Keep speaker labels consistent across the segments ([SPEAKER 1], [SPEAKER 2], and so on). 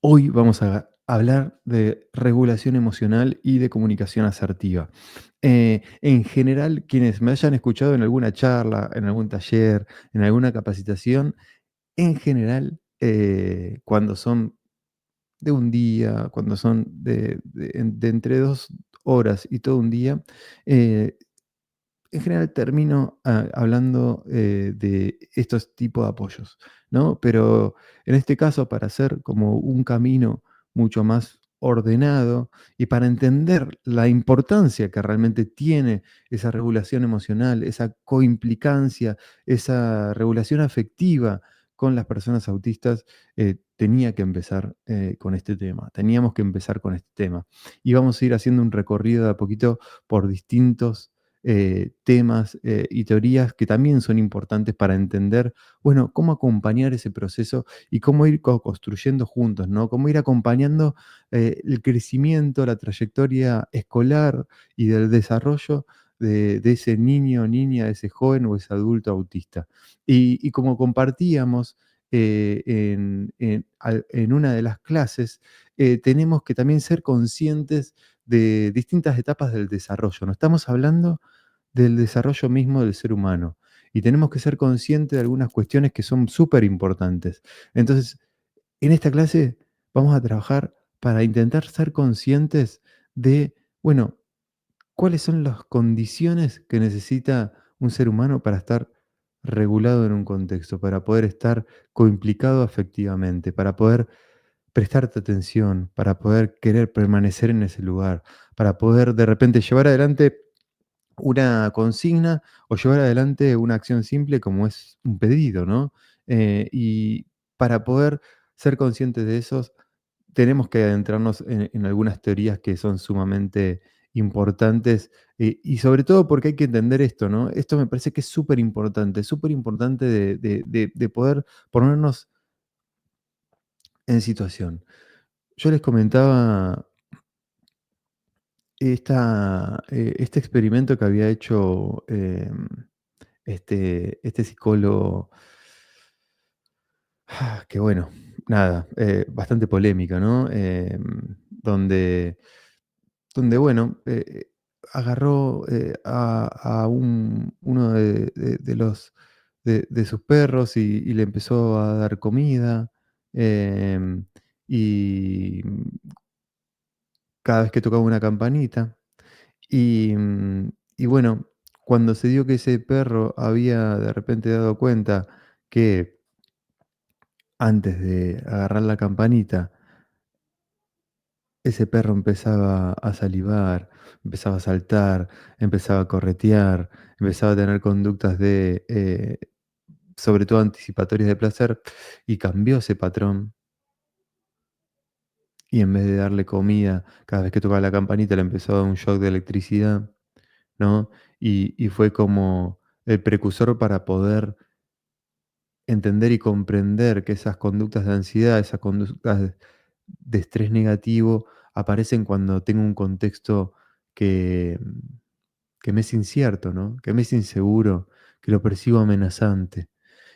[SPEAKER 1] Hoy vamos a hablar de regulación emocional y de comunicación asertiva. En general, quienes me hayan escuchado en alguna charla, en algún taller, en alguna capacitación, en general, cuando son de un día, cuando son de entre 2 horas y todo un día, eh, en general termino hablando de estos tipos de apoyos, ¿no? Pero en este caso, para hacer como un camino mucho más ordenado y para entender la importancia que realmente tiene esa regulación emocional, esa coimplicancia, esa regulación afectiva con las personas autistas, tenía que empezar con este tema, teníamos que empezar con este tema. Y vamos a ir haciendo un recorrido de a poquito por distintos temas y teorías que también son importantes para entender, bueno, cómo acompañar ese proceso y cómo ir construyendo juntos, ¿no? Cómo ir acompañando el crecimiento, la trayectoria escolar y del desarrollo de ese niño, niña, ese joven o ese adulto autista. Y como compartíamos en una de las clases, tenemos que también ser conscientes de distintas etapas del desarrollo. No estamos hablando del desarrollo mismo del ser humano. Y tenemos que ser conscientes de algunas cuestiones que son súper importantes. Entonces, en esta clase vamos a trabajar para intentar ser conscientes de, bueno, cuáles son las condiciones que necesita un ser humano para estar regulado en un contexto, para poder estar coimplicado afectivamente, para poder prestarte atención, para poder querer permanecer en ese lugar, para poder de repente llevar adelante una consigna o llevar adelante una acción simple como es un pedido, ¿no? Y para poder ser conscientes de esos, tenemos que adentrarnos en algunas teorías que son sumamente importantes, y sobre todo porque hay que entender esto, ¿no? Esto me parece que es súper importante de poder ponernos en situación. Yo les comentaba este experimento que había hecho este psicólogo, que bueno, nada, bastante polémica, ¿no? Donde bueno, agarró uno de sus perros y le empezó a dar comida, em, y cada vez que tocaba una campanita. Y bueno, cuando se dio que ese perro había de repente dado cuenta que antes de agarrar la campanita, ese perro empezaba a salivar, empezaba a saltar, empezaba a corretear, empezaba a tener conductas sobre todo anticipatorias de placer, y cambió ese patrón. Y en vez de darle comida, cada vez que tocaba la campanita le empezó a dar un shock de electricidad, ¿no? Y fue como el precursor para poder entender y comprender que esas conductas de ansiedad, esas conductas de estrés negativo aparecen cuando tengo un contexto que, que me es incierto, ¿no? Que me es inseguro, que lo percibo amenazante.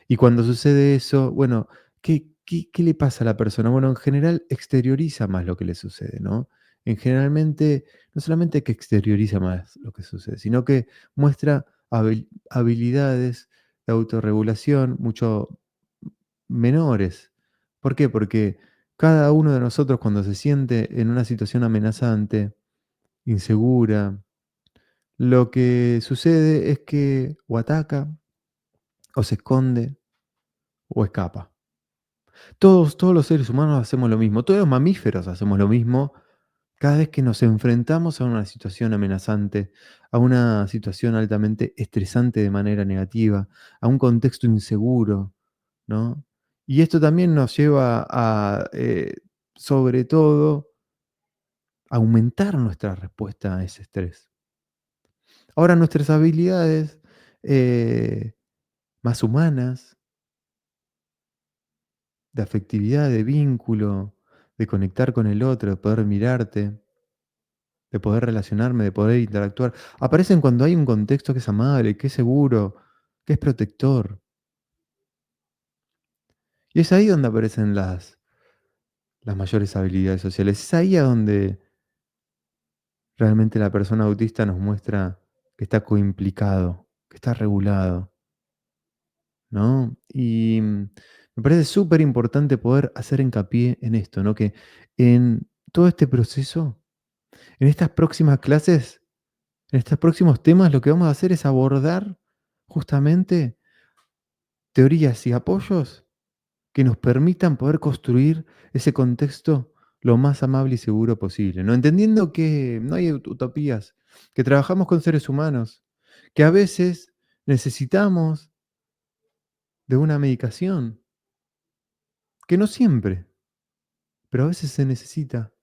[SPEAKER 1] Y cuando sucede eso, bueno, ¿qué le pasa a la persona? Bueno, en general exterioriza más lo que le sucede, ¿no? En generalmente, no solamente que exterioriza más lo que sucede, sino que muestra habilidades de autorregulación mucho menores. ¿Por qué? Porque cada uno de nosotros cuando se siente en una situación amenazante, insegura, lo que sucede es que o ataca, o se esconde, o escapa. Todos los seres humanos hacemos lo mismo, todos los mamíferos hacemos lo mismo cada vez que nos enfrentamos a una situación amenazante, a una situación altamente estresante de manera negativa, a un contexto inseguro, ¿no? Y esto también nos lleva a, sobre todo, aumentar nuestra respuesta a ese estrés. Ahora, nuestras habilidades más humanas, de afectividad, de vínculo, de conectar con el otro, de poder mirarte, de poder relacionarme, de poder interactuar. Aparecen cuando hay un contexto que es amable, que es seguro, que es protector. Y es ahí donde aparecen las mayores habilidades sociales. Es ahí a donde realmente la persona autista nos muestra que está coimplicado, que está regulado, ¿no? Y me parece súper importante poder hacer hincapié en esto, ¿no? Que en todo este proceso, en estas próximas clases, en estos próximos temas, lo que vamos a hacer es abordar justamente teorías y apoyos que nos permitan poder construir ese contexto lo más amable y seguro posible, ¿no? Entendiendo que no hay utopías, que trabajamos con seres humanos, que a veces necesitamos de una medicación, que no siempre, pero a veces se necesita.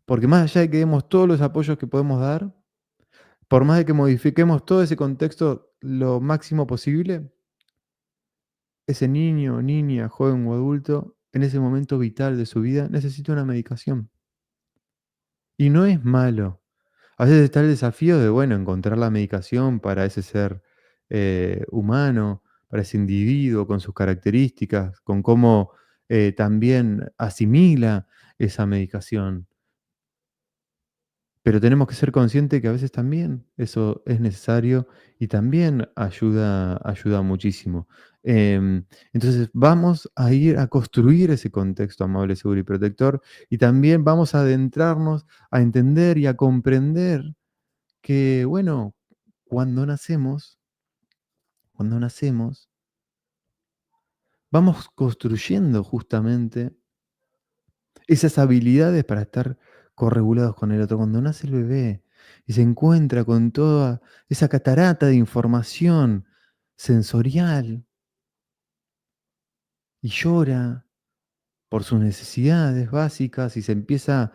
[SPEAKER 1] Porque más allá de que demos todos los apoyos que podemos dar, por más de que modifiquemos todo ese contexto lo máximo posible, ese niño, niña, joven o adulto, en ese momento vital de su vida, necesita una medicación. Y no es malo. A veces está el desafío de, bueno, encontrar la medicación para ese ser humano, para ese individuo, con sus características, con cómo también asimila esa medicación. Pero tenemos que ser conscientes que a veces también eso es necesario y también ayuda muchísimo. Entonces vamos a ir a construir ese contexto amable, seguro y protector, y también vamos a adentrarnos a entender y a comprender que, bueno, cuando nacemos, cuando nacemos, vamos construyendo justamente esas habilidades para estar corregulados con el otro. Cuando nace el bebé y se encuentra con toda esa catarata de información sensorial y llora por sus necesidades básicas y se empieza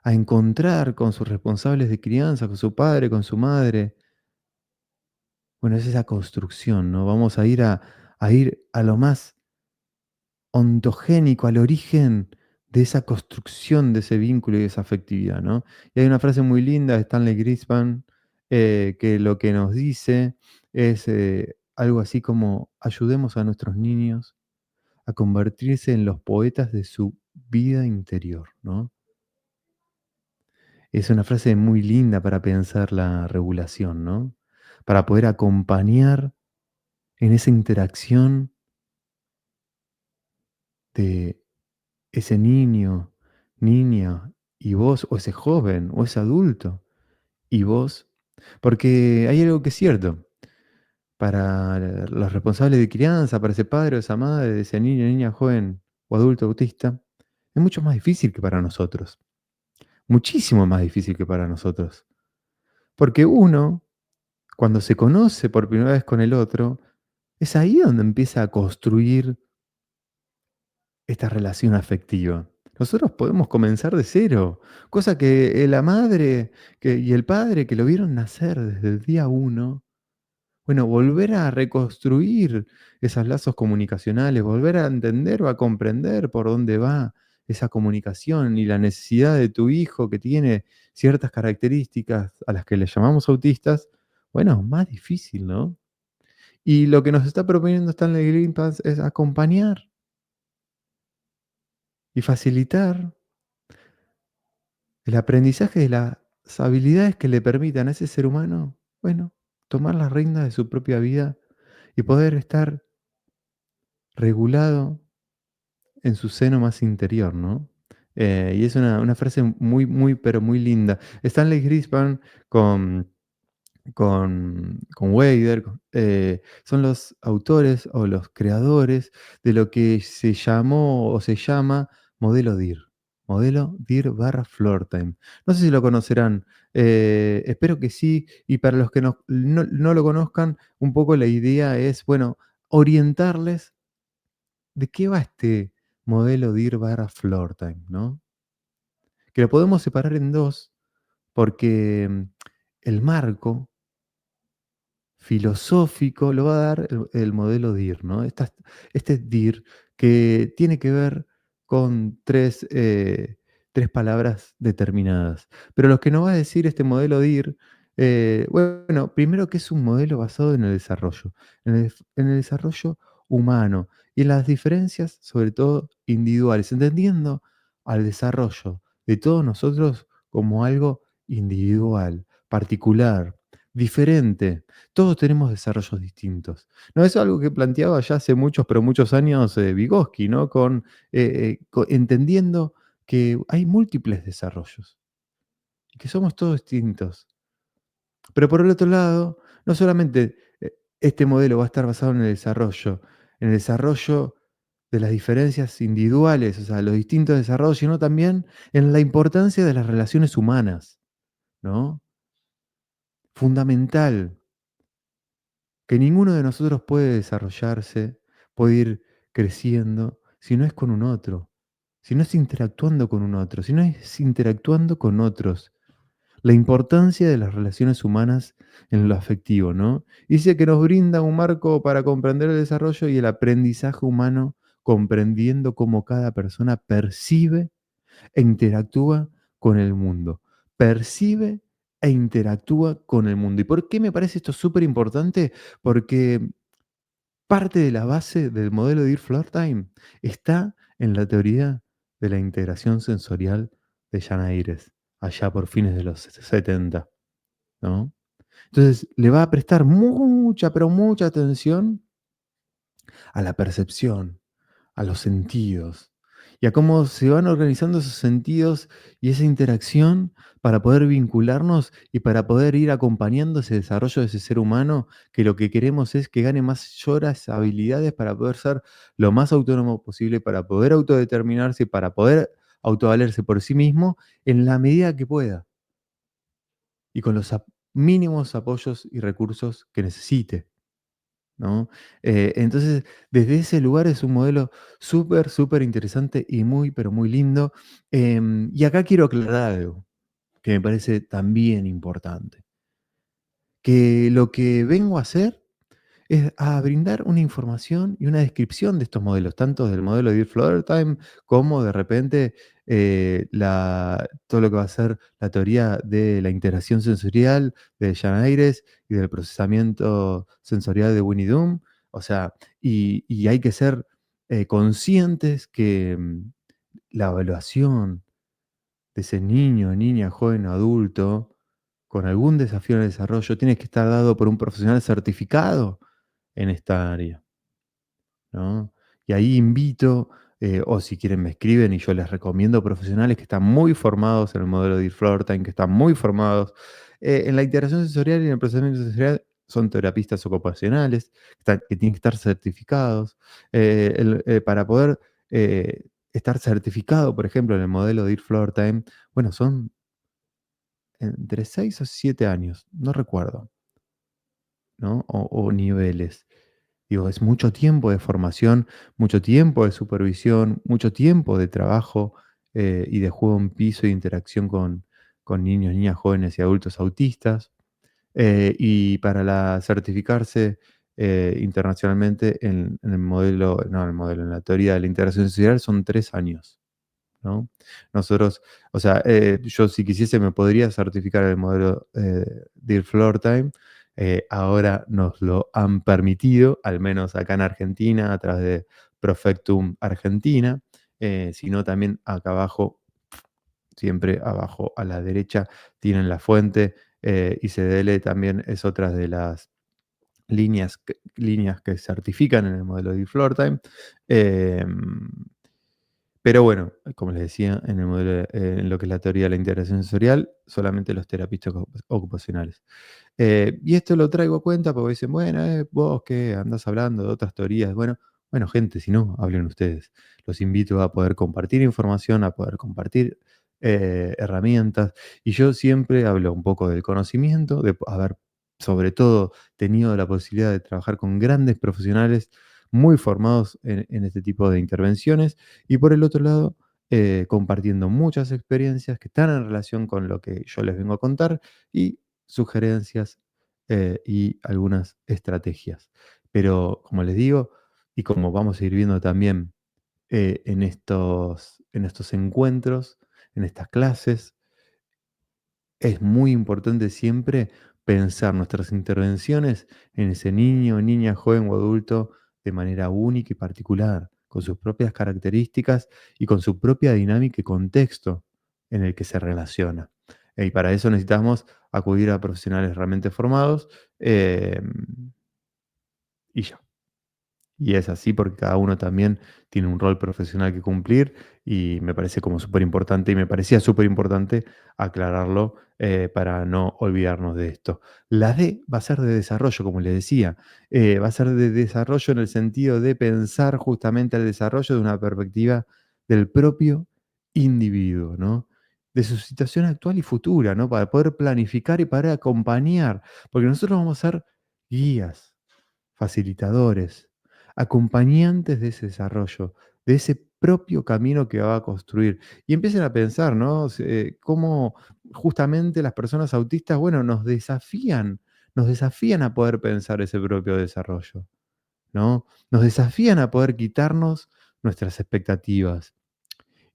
[SPEAKER 1] a encontrar con sus responsables de crianza, con su padre, con su madre. Bueno, es esa construcción, ¿no? Vamos a ir a lo más ontogénico, al origen de esa construcción de ese vínculo y de esa afectividad, ¿no? Y hay una frase muy linda de Stanley Greenspan, que lo que nos dice es algo así como: ayudemos a nuestros niños a convertirse en los poetas de su vida interior, ¿no? Es una frase muy linda para pensar la regulación, ¿no? Para poder acompañar en esa interacción de ese niño, niña, y vos, o ese joven, o ese adulto, y vos. Porque hay algo que es cierto, para los responsables de crianza, para ese padre o esa madre, de ese niño, niña, joven o adulto autista, es mucho más difícil que para nosotros, muchísimo más difícil que para nosotros. Porque uno, cuando se conoce por primera vez con el otro, es ahí donde empieza a construir esta relación afectiva. Nosotros podemos comenzar de cero, cosa que la madre y el padre que lo vieron nacer desde el día uno, bueno, volver a reconstruir esos lazos comunicacionales, volver a entender o a comprender por dónde va esa comunicación y la necesidad de tu hijo que tiene ciertas características a las que le llamamos autistas, bueno, más difícil, ¿no? Y lo que nos está proponiendo Stanley Greenspan es acompañar y facilitar el aprendizaje de las habilidades que le permitan a ese ser humano, bueno, tomar las riendas de su propia vida y poder estar regulado en su seno más interior, ¿no? Y es una frase muy, muy, pero muy linda. Stanley Greenspan con Weider, son los autores o los creadores de lo que se llamó o se llama modelo DIR, modelo DIR/Floortime. No sé si lo conocerán, espero que sí, y para los que no lo conozcan, un poco la idea es, bueno, orientarles de qué va este modelo DIR/Floortime, ¿no? Que lo podemos separar en 2 porque el marco filosófico lo va a dar el modelo DIR, ¿no? Este DIR que tiene que ver con tres palabras determinadas. Pero lo que nos va a decir este modelo DIR, bueno, primero que es un modelo basado en el desarrollo, en el desarrollo humano y en las diferencias, sobre todo individuales, entendiendo al desarrollo de todos nosotros como algo individual, particular, diferente. Todos tenemos desarrollos distintos. No es algo que planteaba ya hace muchos, pero muchos años Vygotsky, ¿no? Entendiendo que hay múltiples desarrollos y que somos todos distintos. Pero por el otro lado, no solamente este modelo va a estar basado en el desarrollo de las diferencias individuales, o sea, los distintos desarrollos, sino también en la importancia de las relaciones humanas, ¿no? Fundamental, que ninguno de nosotros puede desarrollarse, puede ir creciendo, si no es con un otro, si no es interactuando con un otro, si no es interactuando con otros. La importancia de las relaciones humanas en lo afectivo, ¿no? Dice que nos brinda un marco para comprender el desarrollo y el aprendizaje humano, comprendiendo cómo cada persona percibe e interactúa con el mundo. Percibe e interactúa con el mundo. ¿Y por qué me parece esto súper importante? Porque parte de la base del modelo de Deep Time está en la teoría de la integración sensorial de Jan Ayres, allá por fines de los 70, ¿no? Entonces, le va a prestar mucha, pero mucha atención a la percepción, a los sentidos y a cómo se van organizando esos sentidos y esa interacción para poder vincularnos y para poder ir acompañando ese desarrollo de ese ser humano, que lo que queremos es que gane mayores habilidades para poder ser lo más autónomo posible, para poder autodeterminarse, para poder autovalerse por sí mismo en la medida que pueda y con los mínimos apoyos y recursos que necesite, ¿no? Entonces, desde ese lugar es un modelo súper, súper interesante y muy, pero muy lindo. Y acá quiero aclarar algo que me parece también importante, que lo que vengo a hacer es a brindar una información y una descripción de estos modelos, tanto del modelo de Deep Time como de repente todo lo que va a ser la teoría de la integración sensorial de Jan Ayres y del procesamiento sensorial de Winnie Doom. O sea, y hay que ser conscientes que la evaluación de ese niño, niña, joven, adulto, con algún desafío en el desarrollo, tiene que estar dado por un profesional certificado en esta área, ¿no? Y ahí invito, o si quieren me escriben y yo les recomiendo profesionales que están muy formados en el modelo de Time, que están muy formados en la integración sensorial y en el procesamiento sensorial, son terapistas ocupacionales, que tienen que estar certificados. Para poder estar certificado, por ejemplo, en el modelo de Time, bueno, son entre 6 o 7 años, no recuerdo, ¿no? O niveles. Digo, es mucho tiempo de formación, mucho tiempo de supervisión, mucho tiempo de trabajo y de juego en piso y interacción con niños, niñas, jóvenes y adultos autistas. Y para certificarse internacionalmente en el modelo, no en el modelo, en la teoría de la integración social son 3 años, ¿no? Nosotros, o sea, yo si quisiese me podría certificar el modelo de Floor Time. Ahora nos lo han permitido, al menos acá en Argentina, a través de Profectum Argentina, sino también acá abajo, siempre abajo a la derecha, tienen la fuente. ICDL también es otra de las líneas que certifican en el modelo de Floor Time. Em, pero bueno, como les decía, en el modelo, en lo que es la teoría de la integración sensorial, solamente los terapistas ocupacionales. Y esto lo traigo a cuenta porque dicen, bueno, vos que andás hablando de otras teorías. Bueno, gente, si no, hablen ustedes. Los invito a poder compartir información, a poder compartir herramientas. Y yo siempre hablo un poco del conocimiento, de haber, sobre todo, tenido la posibilidad de trabajar con grandes profesionales muy formados en este tipo de intervenciones. Y por el otro lado, compartiendo muchas experiencias que están en relación con lo que yo les vengo a contar y sugerencias y algunas estrategias. Pero como les digo, y como vamos a ir viendo también en estos encuentros, en estas clases, es muy importante siempre pensar nuestras intervenciones en ese niño, niña, joven o adulto de manera única y particular, con sus propias características y con su propia dinámica y contexto en el que se relaciona. Y para eso necesitamos acudir a profesionales realmente formados, y ya. Y es así porque cada uno también tiene un rol profesional que cumplir y me parece como súper importante y me parecía súper importante aclararlo, para no olvidarnos de esto. La D va a ser de desarrollo, como les decía, va a ser de desarrollo en el sentido de pensar justamente el desarrollo de una perspectiva del propio individuo, ¿no? De su situación actual y futura, ¿no? Para poder planificar y para acompañar, porque nosotros vamos a ser guías, facilitadores, acompañantes de ese desarrollo, de ese propio camino que va a construir. Y empiecen a pensar, ¿no? Cómo justamente las personas autistas, bueno, nos desafían a poder pensar ese propio desarrollo, ¿no? Nos desafían a poder quitarnos nuestras expectativas.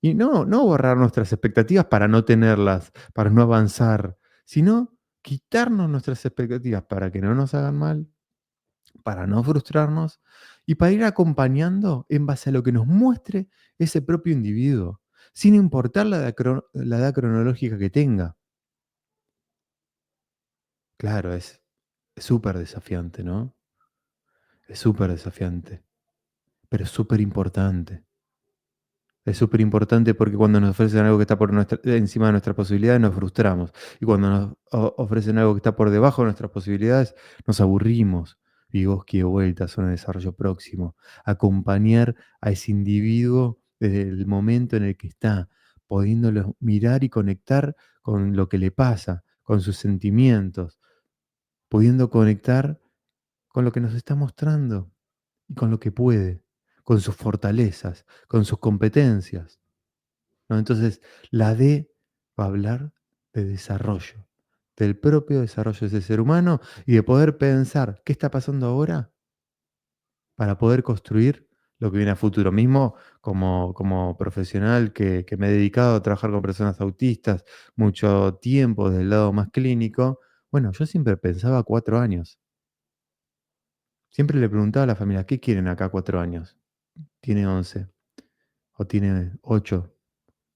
[SPEAKER 1] Y no borrar nuestras expectativas para no tenerlas, para no avanzar, sino quitarnos nuestras expectativas para que no nos hagan mal, para no frustrarnos y para ir acompañando en base a lo que nos muestre ese propio individuo, sin importar la edad cronológica que tenga. Claro, es súper desafiante, ¿no? Es súper desafiante, pero es súper importante. Es súper importante porque cuando nos ofrecen algo que está encima de nuestras posibilidades, nos frustramos. Y cuando nos ofrecen algo que está por debajo de nuestras posibilidades, nos aburrimos. Vygotsky de vuelta, zona de desarrollo próximo. Acompañar a ese individuo desde el momento en el que está, pudiéndolo mirar y conectar con lo que le pasa, con sus sentimientos, pudiendo conectar con lo que nos está mostrando y con lo que puede, con sus fortalezas, con sus competencias, ¿no? Entonces, la D va a hablar de desarrollo, del propio desarrollo de ese ser humano y de poder pensar qué está pasando ahora para poder construir lo que viene a futuro. Mismo como profesional que me he dedicado a trabajar con personas autistas mucho tiempo desde el lado más clínico, bueno, yo siempre pensaba 4 años. Siempre le preguntaba a la familia, ¿qué quieren acá 4 años? Tiene 11 o tiene 8.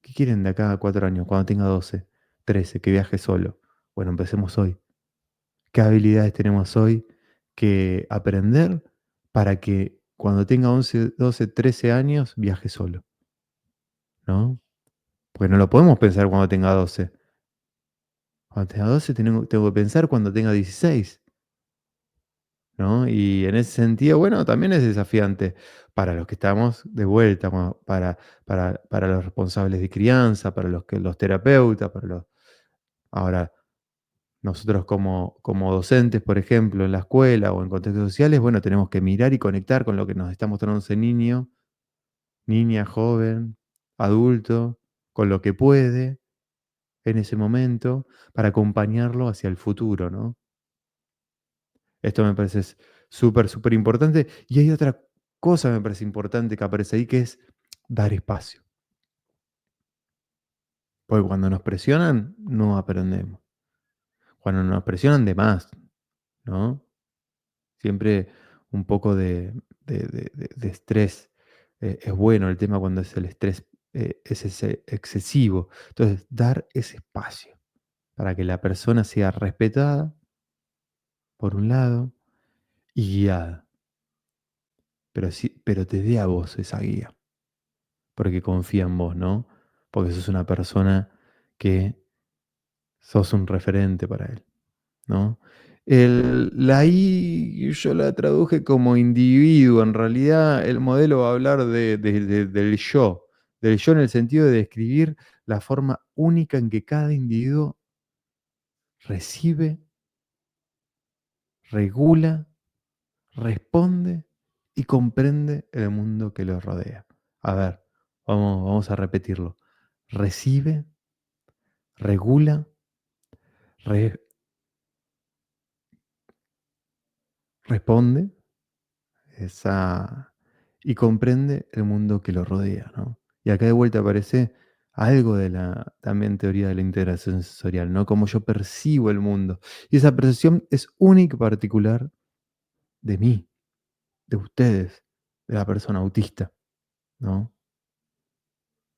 [SPEAKER 1] ¿Qué quieren de acá a 4 años, cuando tenga 12, 13, que viaje solo? Bueno, empecemos hoy. ¿Qué habilidades tenemos hoy que aprender para que cuando tenga 11, 12, 13 años viaje solo? ¿No? Porque no lo podemos pensar cuando tenga 12. Cuando tenga 12 tengo que pensar cuando tenga 16. ¿No? Y en ese sentido, bueno, también es desafiante para los que estamos de vuelta, para los responsables de crianza, para los terapeutas, ahora, nosotros como docentes, por ejemplo, en la escuela o en contextos sociales, bueno, tenemos que mirar y conectar con lo que nos está mostrando ese niño, niña, joven, adulto, con lo que puede en ese momento para acompañarlo hacia el futuro, ¿no? Esto me parece súper, súper importante. Y hay otra cosa que me parece importante que aparece ahí, que es dar espacio. Porque cuando nos presionan, no aprendemos. Cuando nos presionan de más, ¿no? Siempre un poco de estrés. Es bueno el tema cuando es el estrés, es ese excesivo. Entonces, dar ese espacio para que la persona sea respetada, por un lado, y guiada. Pero, sí, pero te dé a vos esa guía, porque confía en vos, ¿no? Porque sos una persona que sos un referente para él, ¿no? La I yo la traduje como individuo, en realidad el modelo va a hablar del yo en el sentido de describir la forma única en que cada individuo recibe, regula, responde y comprende el mundo que lo rodea. A ver, vamos a repetirlo. Recibe, regula, re- responde esa, y comprende el mundo que lo rodea, ¿no? Y acá de vuelta aparece algo de la también teoría de la integración sensorial, ¿no? Cómo yo percibo el mundo. Y esa percepción es única y particular de mí, de ustedes, de la persona autista. ¿no?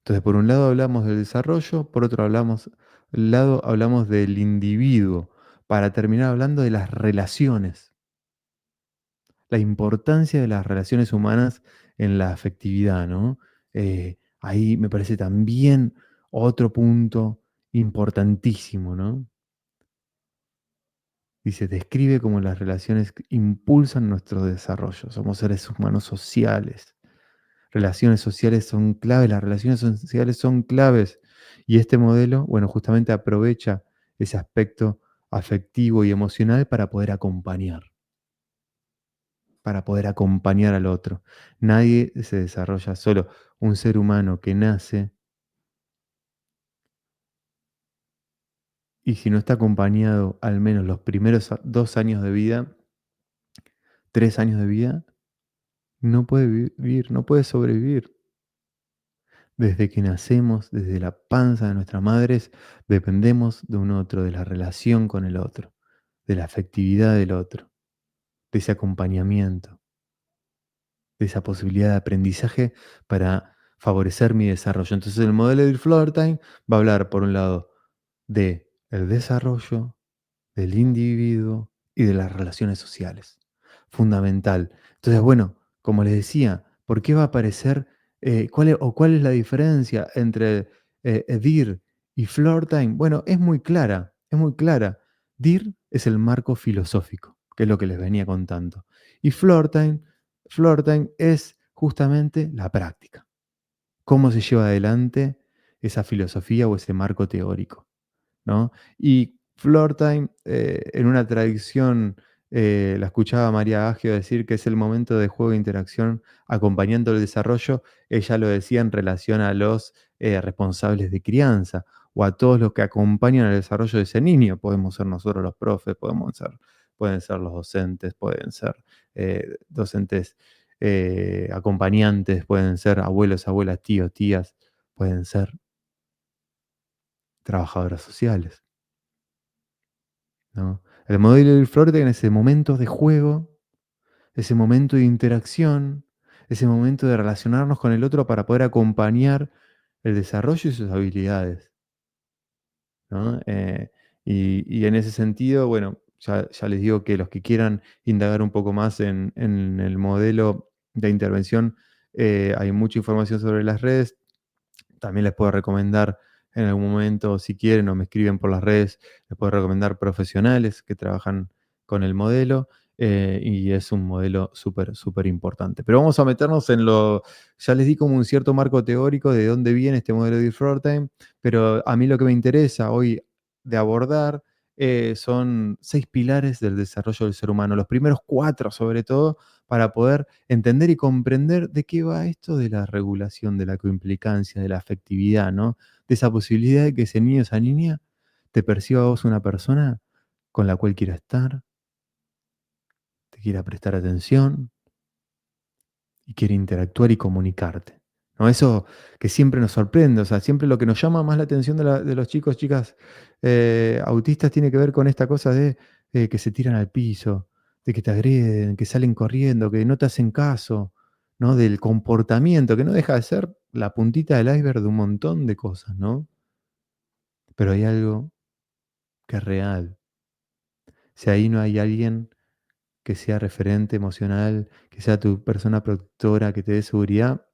[SPEAKER 1] Entonces, por un lado hablamos del desarrollo, por otro lado hablamos del individuo, para terminar hablando de las relaciones, la importancia de las relaciones humanas en la afectividad, ¿no? Ahí me parece también otro punto importantísimo, ¿no? Dice, describe cómo las relaciones impulsan nuestro desarrollo. Somos seres humanos sociales. Relaciones sociales son claves, las relaciones sociales son claves. Y este modelo, bueno, justamente aprovecha ese aspecto afectivo y emocional para poder acompañar al otro. Nadie se desarrolla solo. Un ser humano que nace y si no está acompañado al menos los primeros 2 años de vida, 3 años de vida, no puede vivir, no puede sobrevivir. Desde que nacemos, desde la panza de nuestras madres, dependemos de un otro, de la relación con el otro, de la afectividad del otro, de ese acompañamiento, de esa posibilidad de aprendizaje para favorecer mi desarrollo. Entonces el modelo de Flowertime va a hablar, por un lado, de el desarrollo, del individuo y de las relaciones sociales. Fundamental. Entonces, bueno, como les decía, ¿por qué va a aparecer, cuál es la diferencia entre DIR y Floor Time? Bueno, es muy clara, es muy clara. DIR es el marco filosófico, que es lo que les venía contando. Y Floor Time es justamente la práctica. Cómo se lleva adelante esa filosofía o ese marco teórico. ¿No? Y Floor Time, en una tradición, la escuchaba María Agio decir que es el momento de juego e interacción acompañando el desarrollo. Ella lo decía en relación a los responsables de crianza o a todos los que acompañan el desarrollo de ese niño. Podemos ser nosotros los profes, pueden ser los docentes, pueden ser docentes acompañantes, pueden ser abuelos, abuelas, tíos, tías, pueden ser trabajadoras sociales. ¿No? El modelo del flor tiene ese momento de juego, ese momento de interacción, ese momento de relacionarnos con el otro para poder acompañar el desarrollo y sus habilidades, ¿no? Y en ese sentido, bueno, ya les digo que los que quieran indagar un poco más en el modelo de intervención, hay mucha información sobre las redes. También les puedo recomendar en algún momento, si quieren o me escriben por las redes, les puedo recomendar profesionales que trabajan con el modelo, y es un modelo súper, súper importante. Pero vamos a meternos ya les di como un cierto marco teórico de dónde viene este modelo de Time, pero a mí lo que me interesa hoy de abordar son 6 pilares del desarrollo del ser humano, los primeros 4 sobre todo, para poder entender y comprender de qué va esto de la regulación, de la coimplicancia, de la afectividad, ¿no? De esa posibilidad de que ese niño, esa niña, te perciba a vos una persona con la cual quiera estar, te quiera prestar atención y quiere interactuar y comunicarte, ¿no? Eso que siempre nos sorprende, o sea, siempre lo que nos llama más la atención de los chicos, chicas autistas tiene que ver con esta cosa de que se tiran al piso, de que te agreden, que salen corriendo, que no te hacen caso, ¿no? Del comportamiento, que no deja de ser la puntita del iceberg de un montón de cosas, ¿no? Pero hay algo que es real. Si ahí no hay alguien que sea referente emocional, que sea tu persona protectora, que te dé seguridad,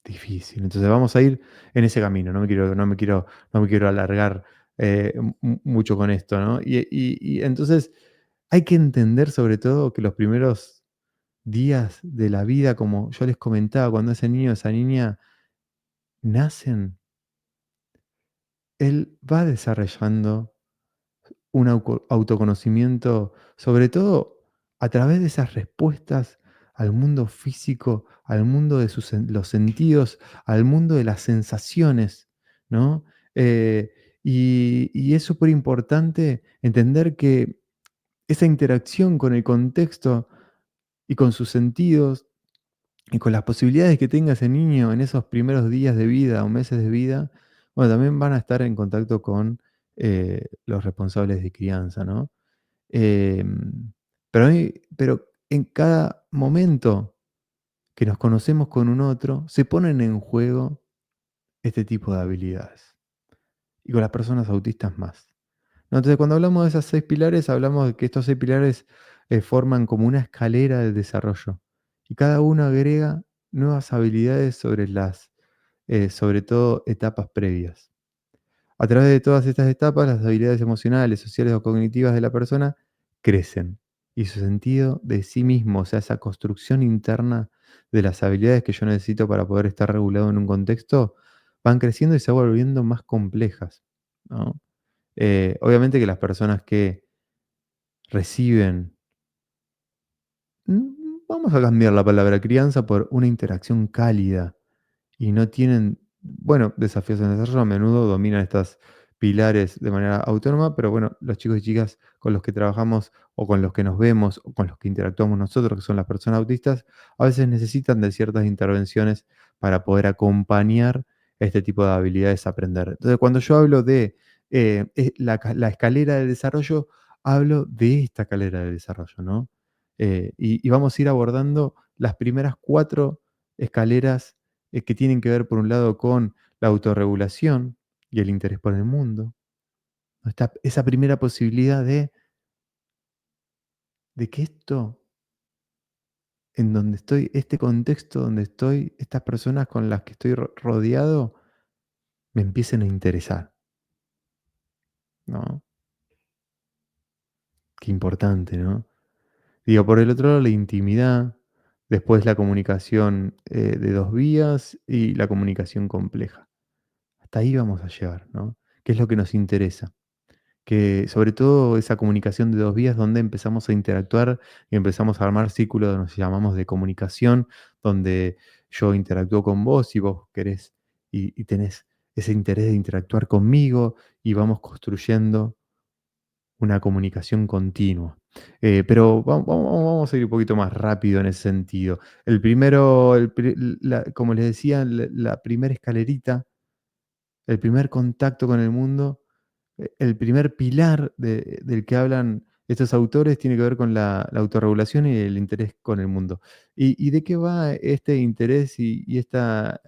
[SPEAKER 1] difícil. Entonces vamos a ir en ese camino. No me quiero alargar mucho con esto, ¿no? Y entonces hay que entender sobre todo que los primeros días de la vida, como yo les comentaba, cuando ese niño, esa niña nacen, él va desarrollando un autoconocimiento, sobre todo a través de esas respuestas al mundo físico, al mundo de los sentidos, al mundo de las sensaciones, ¿no? Eh, y es súper importante entender que esa interacción con el contexto y con sus sentidos y con las posibilidades que tenga ese niño en esos primeros días de vida o meses de vida, bueno, también van a estar en contacto con los responsables de crianza, ¿no? Em, pero en cada momento que nos conocemos con un otro, se ponen en juego este tipo de habilidades. Y con las personas autistas más. ¿No? Entonces, cuando hablamos de esas 6 pilares, hablamos de que estos 6 pilares, forman como una escalera de desarrollo, y cada uno agrega nuevas habilidades sobre las, sobre todo, etapas previas. A través de todas estas etapas, las habilidades emocionales, sociales o cognitivas de la persona crecen, y su sentido de sí mismo, o sea, esa construcción interna de las habilidades que yo necesito para poder estar regulado en un contexto, van creciendo y se van volviendo más complejas, ¿no? Obviamente que las personas que reciben, vamos a cambiar la palabra crianza por una interacción cálida y no tienen, bueno, desafíos en el desarrollo, a menudo dominan estos pilares de manera autónoma, pero bueno, los chicos y chicas con los que trabajamos o con los que nos vemos o con los que interactuamos nosotros, que son las personas autistas, a veces necesitan de ciertas intervenciones para poder acompañar este tipo de habilidades a aprender. Entonces, cuando yo hablo de la escalera de desarrollo, hablo de esta escalera de desarrollo, ¿no? Y vamos a ir abordando las primeras cuatro escaleras que tienen que ver, por un lado, con la autorregulación y el interés por el mundo. ¿No? Está esa primera posibilidad de que esto, en donde estoy, este contexto donde estoy, estas personas con las que estoy rodeado, me empiecen a interesar, ¿no? Qué importante, ¿no? Digo, por el otro lado, la intimidad, después la comunicación de dos vías y la comunicación compleja. Hasta ahí vamos a llegar, ¿no? ¿Qué es lo que nos interesa? Que sobre todo esa comunicación de dos vías donde empezamos a interactuar y empezamos a armar círculos, nos llamamos de comunicación, donde yo interactúo con vos y vos querés y tenés ese interés de interactuar conmigo y vamos construyendo una comunicación continua. Pero vamos a ir un poquito más rápido en ese sentido. El primero, como les decía, la primera escalerita, el primer contacto con el mundo, el primer pilar del que hablan estos autores tiene que ver con la autorregulación y el interés con el mundo. ¿Y de qué va este interés y esta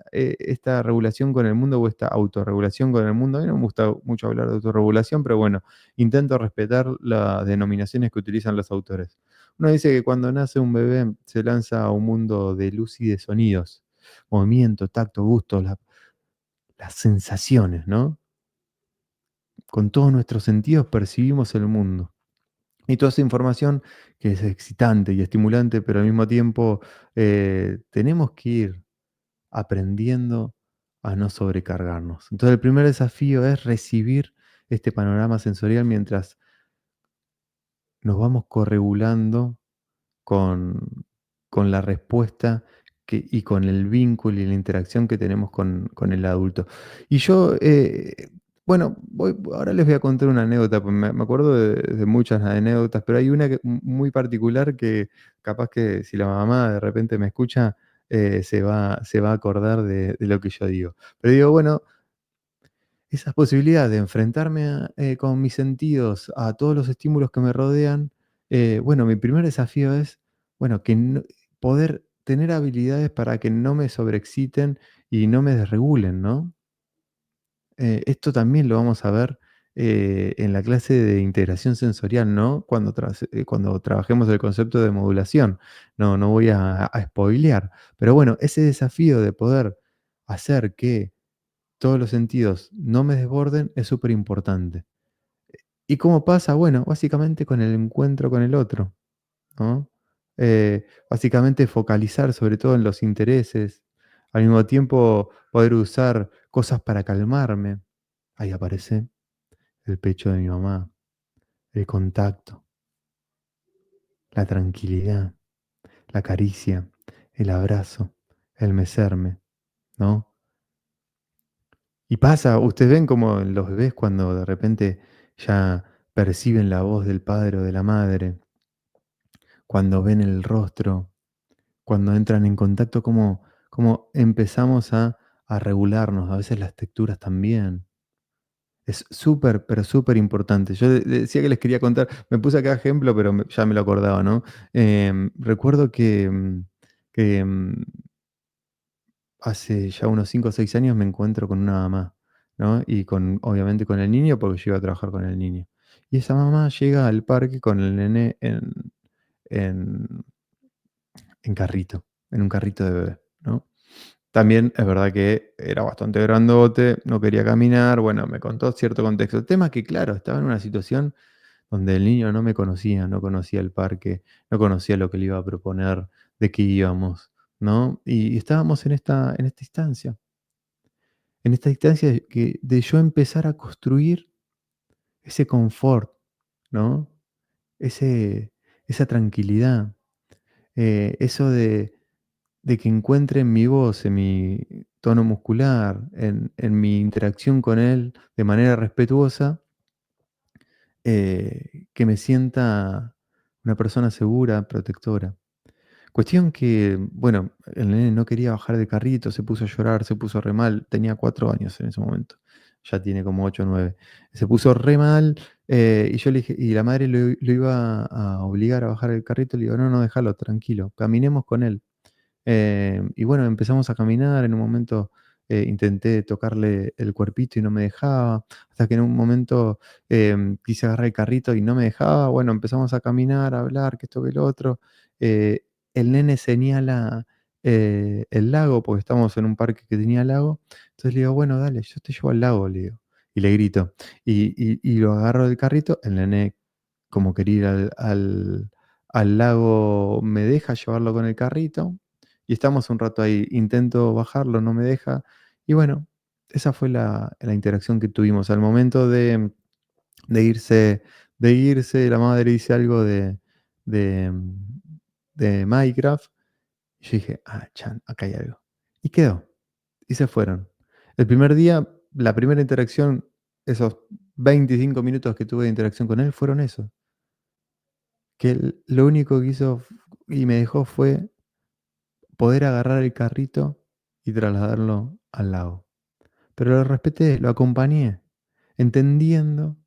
[SPEAKER 1] regulación con el mundo o esta autorregulación con el mundo? A mí no me gusta mucho hablar de autorregulación, pero bueno, intento respetar las denominaciones que utilizan los autores. Uno dice que cuando nace un bebé se lanza a un mundo de luz y de sonidos, movimiento, tacto, gusto, las sensaciones, ¿no? Con todos nuestros sentidos percibimos el mundo. Y toda esa información que es excitante y estimulante, pero al mismo tiempo tenemos que ir aprendiendo a no sobrecargarnos. Entonces el primer desafío es recibir este panorama sensorial mientras nos vamos corregulando con, con la respuesta y con el vínculo y la interacción que tenemos con el adulto. Y yo, bueno, ahora les voy a contar una anécdota, pues me acuerdo de muchas anécdotas, pero hay una muy particular que capaz que si la mamá de repente me escucha, se va a acordar de lo que yo digo. Pero digo, bueno, esa posibilidad de enfrentarme con mis sentidos a todos los estímulos que me rodean, bueno, mi primer desafío es, bueno, poder tener habilidades para que no me sobreexciten y no me desregulen, ¿no? Esto también lo vamos a ver en la clase de integración sensorial, ¿no? Cuando trabajemos el concepto de modulación. No voy a spoilear, pero bueno, ese desafío de poder hacer que todos los sentidos no me desborden es súper importante. ¿Y cómo pasa? Bueno, básicamente con el encuentro con el otro, ¿no? Básicamente focalizar sobre todo en los intereses, al mismo tiempo poder usar cosas para calmarme. Ahí aparece el pecho de mi mamá, el contacto, la tranquilidad, la caricia, el abrazo, el mecerme, ¿no? Y pasa, ustedes ven como los bebés cuando de repente ya perciben la voz del padre o de la madre, cuando ven el rostro, cuando entran en contacto, como empezamos a regularnos, a veces las texturas también. Es súper, pero súper importante. Yo decía que les quería contar, me puse acá ejemplo, pero ya me lo acordaba, ¿no? Recuerdo que que, hace ya unos 5 o 6 años me encuentro con una mamá, ¿no? Y con obviamente con el niño, porque yo iba a trabajar con el niño. Y esa mamá llega al parque con el nene en en carrito, en un carrito de bebé, ¿no? También es verdad que era bastante grandote, no quería caminar, bueno, me contó cierto contexto. El tema es que, claro, estaba en una situación donde el niño no me conocía, no conocía el parque, no conocía lo que le iba a proponer, de qué íbamos, ¿no? Y estábamos en esta instancia de yo empezar a construir ese confort, ¿no? Ese, esa tranquilidad, eso de que encuentre en mi voz, en mi tono muscular, en mi interacción con él de manera respetuosa, que me sienta una persona segura, protectora. Cuestión que, bueno, el nene no quería bajar del carrito, se puso a llorar, se puso re mal. Tenía 4 años en ese momento. Ya tiene como 8 o 9. Se puso re mal, y yo le dije, y la madre lo iba a obligar a bajar el carrito. Le digo, no, no, déjalo, tranquilo, caminemos con él. Y bueno, empezamos a caminar, en un momento, intenté tocarle el cuerpito y no me dejaba, hasta que en un momento, quise agarrar el carrito y no me dejaba. Bueno, empezamos a caminar, a hablar, que esto, que lo otro. Eh, el nene señala, el lago, porque estábamos en un parque que tenía lago. Entonces le digo: "Bueno, dale, yo te llevo al lago", le digo, y le grito. Y lo agarro del carrito, el nene, como quería ir al lago, me deja llevarlo con el carrito. Y estamos un rato ahí, intento bajarlo, no me deja. Y bueno, esa fue la interacción que tuvimos. Al momento de irse la madre dice algo de, de Minecraft, y yo dije: "Ah, chan, acá hay algo". Y quedó, y se fueron. El primer día, la primera interacción, esos 25 minutos que tuve de interacción con él fueron eso, que él lo único que hizo y me dejó fue poder agarrar el carrito y trasladarlo al lago. Pero lo respeté, lo acompañé, entendiendo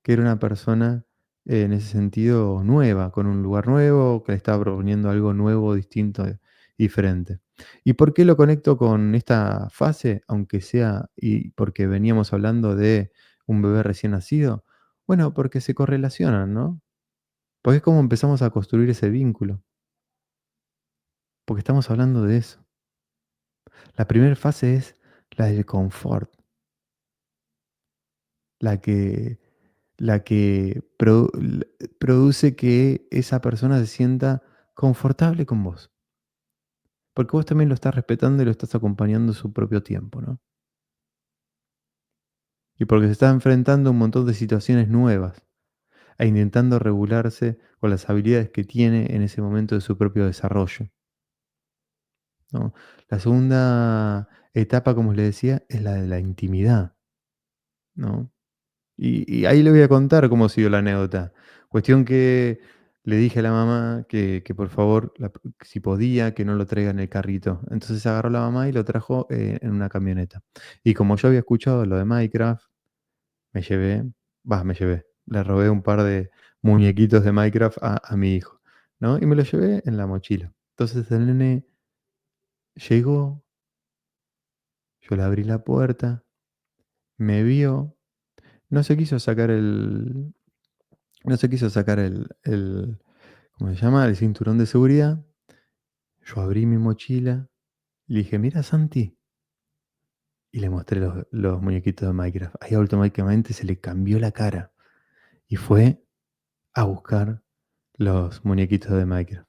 [SPEAKER 1] que era una persona, en ese sentido nueva, con un lugar nuevo, que le estaba proponiendo algo nuevo, distinto, diferente. ¿Y por qué lo conecto con esta fase? Aunque sea, y porque veníamos hablando de un bebé recién nacido. Bueno, porque se correlacionan, ¿no? Porque es como empezamos a construir ese vínculo, porque estamos hablando de eso. La primera fase es la del confort, la que produce que esa persona se sienta confortable con vos, porque vos también lo estás respetando y lo estás acompañando en su propio tiempo, ¿no? Y porque se está enfrentando a un montón de situaciones nuevas, e intentando regularse con las habilidades que tiene en ese momento de su propio desarrollo, ¿no? La segunda etapa, como les decía, es la de la intimidad, ¿no? Y ahí le voy a contar cómo siguió la anécdota. Cuestión que le dije a la mamá que por favor, si podía, que no lo traiga en el carrito. Entonces agarró la mamá y lo trajo, en una camioneta. Y como yo había escuchado lo de Minecraft, me llevé, me llevé, le robé un par de muñequitos de Minecraft a mi hijo, ¿no? Y me lo llevé en la mochila. Entonces el nene llegó, yo le abrí la puerta, me vio, no se quiso sacar el no se quiso sacar ¿cómo se llama? El cinturón de seguridad. Yo abrí mi mochila, le dije: "Mira, Santi", y le mostré los muñequitos de Minecraft. Ahí automáticamente se le cambió la cara y fue a buscar los muñequitos de Minecraft.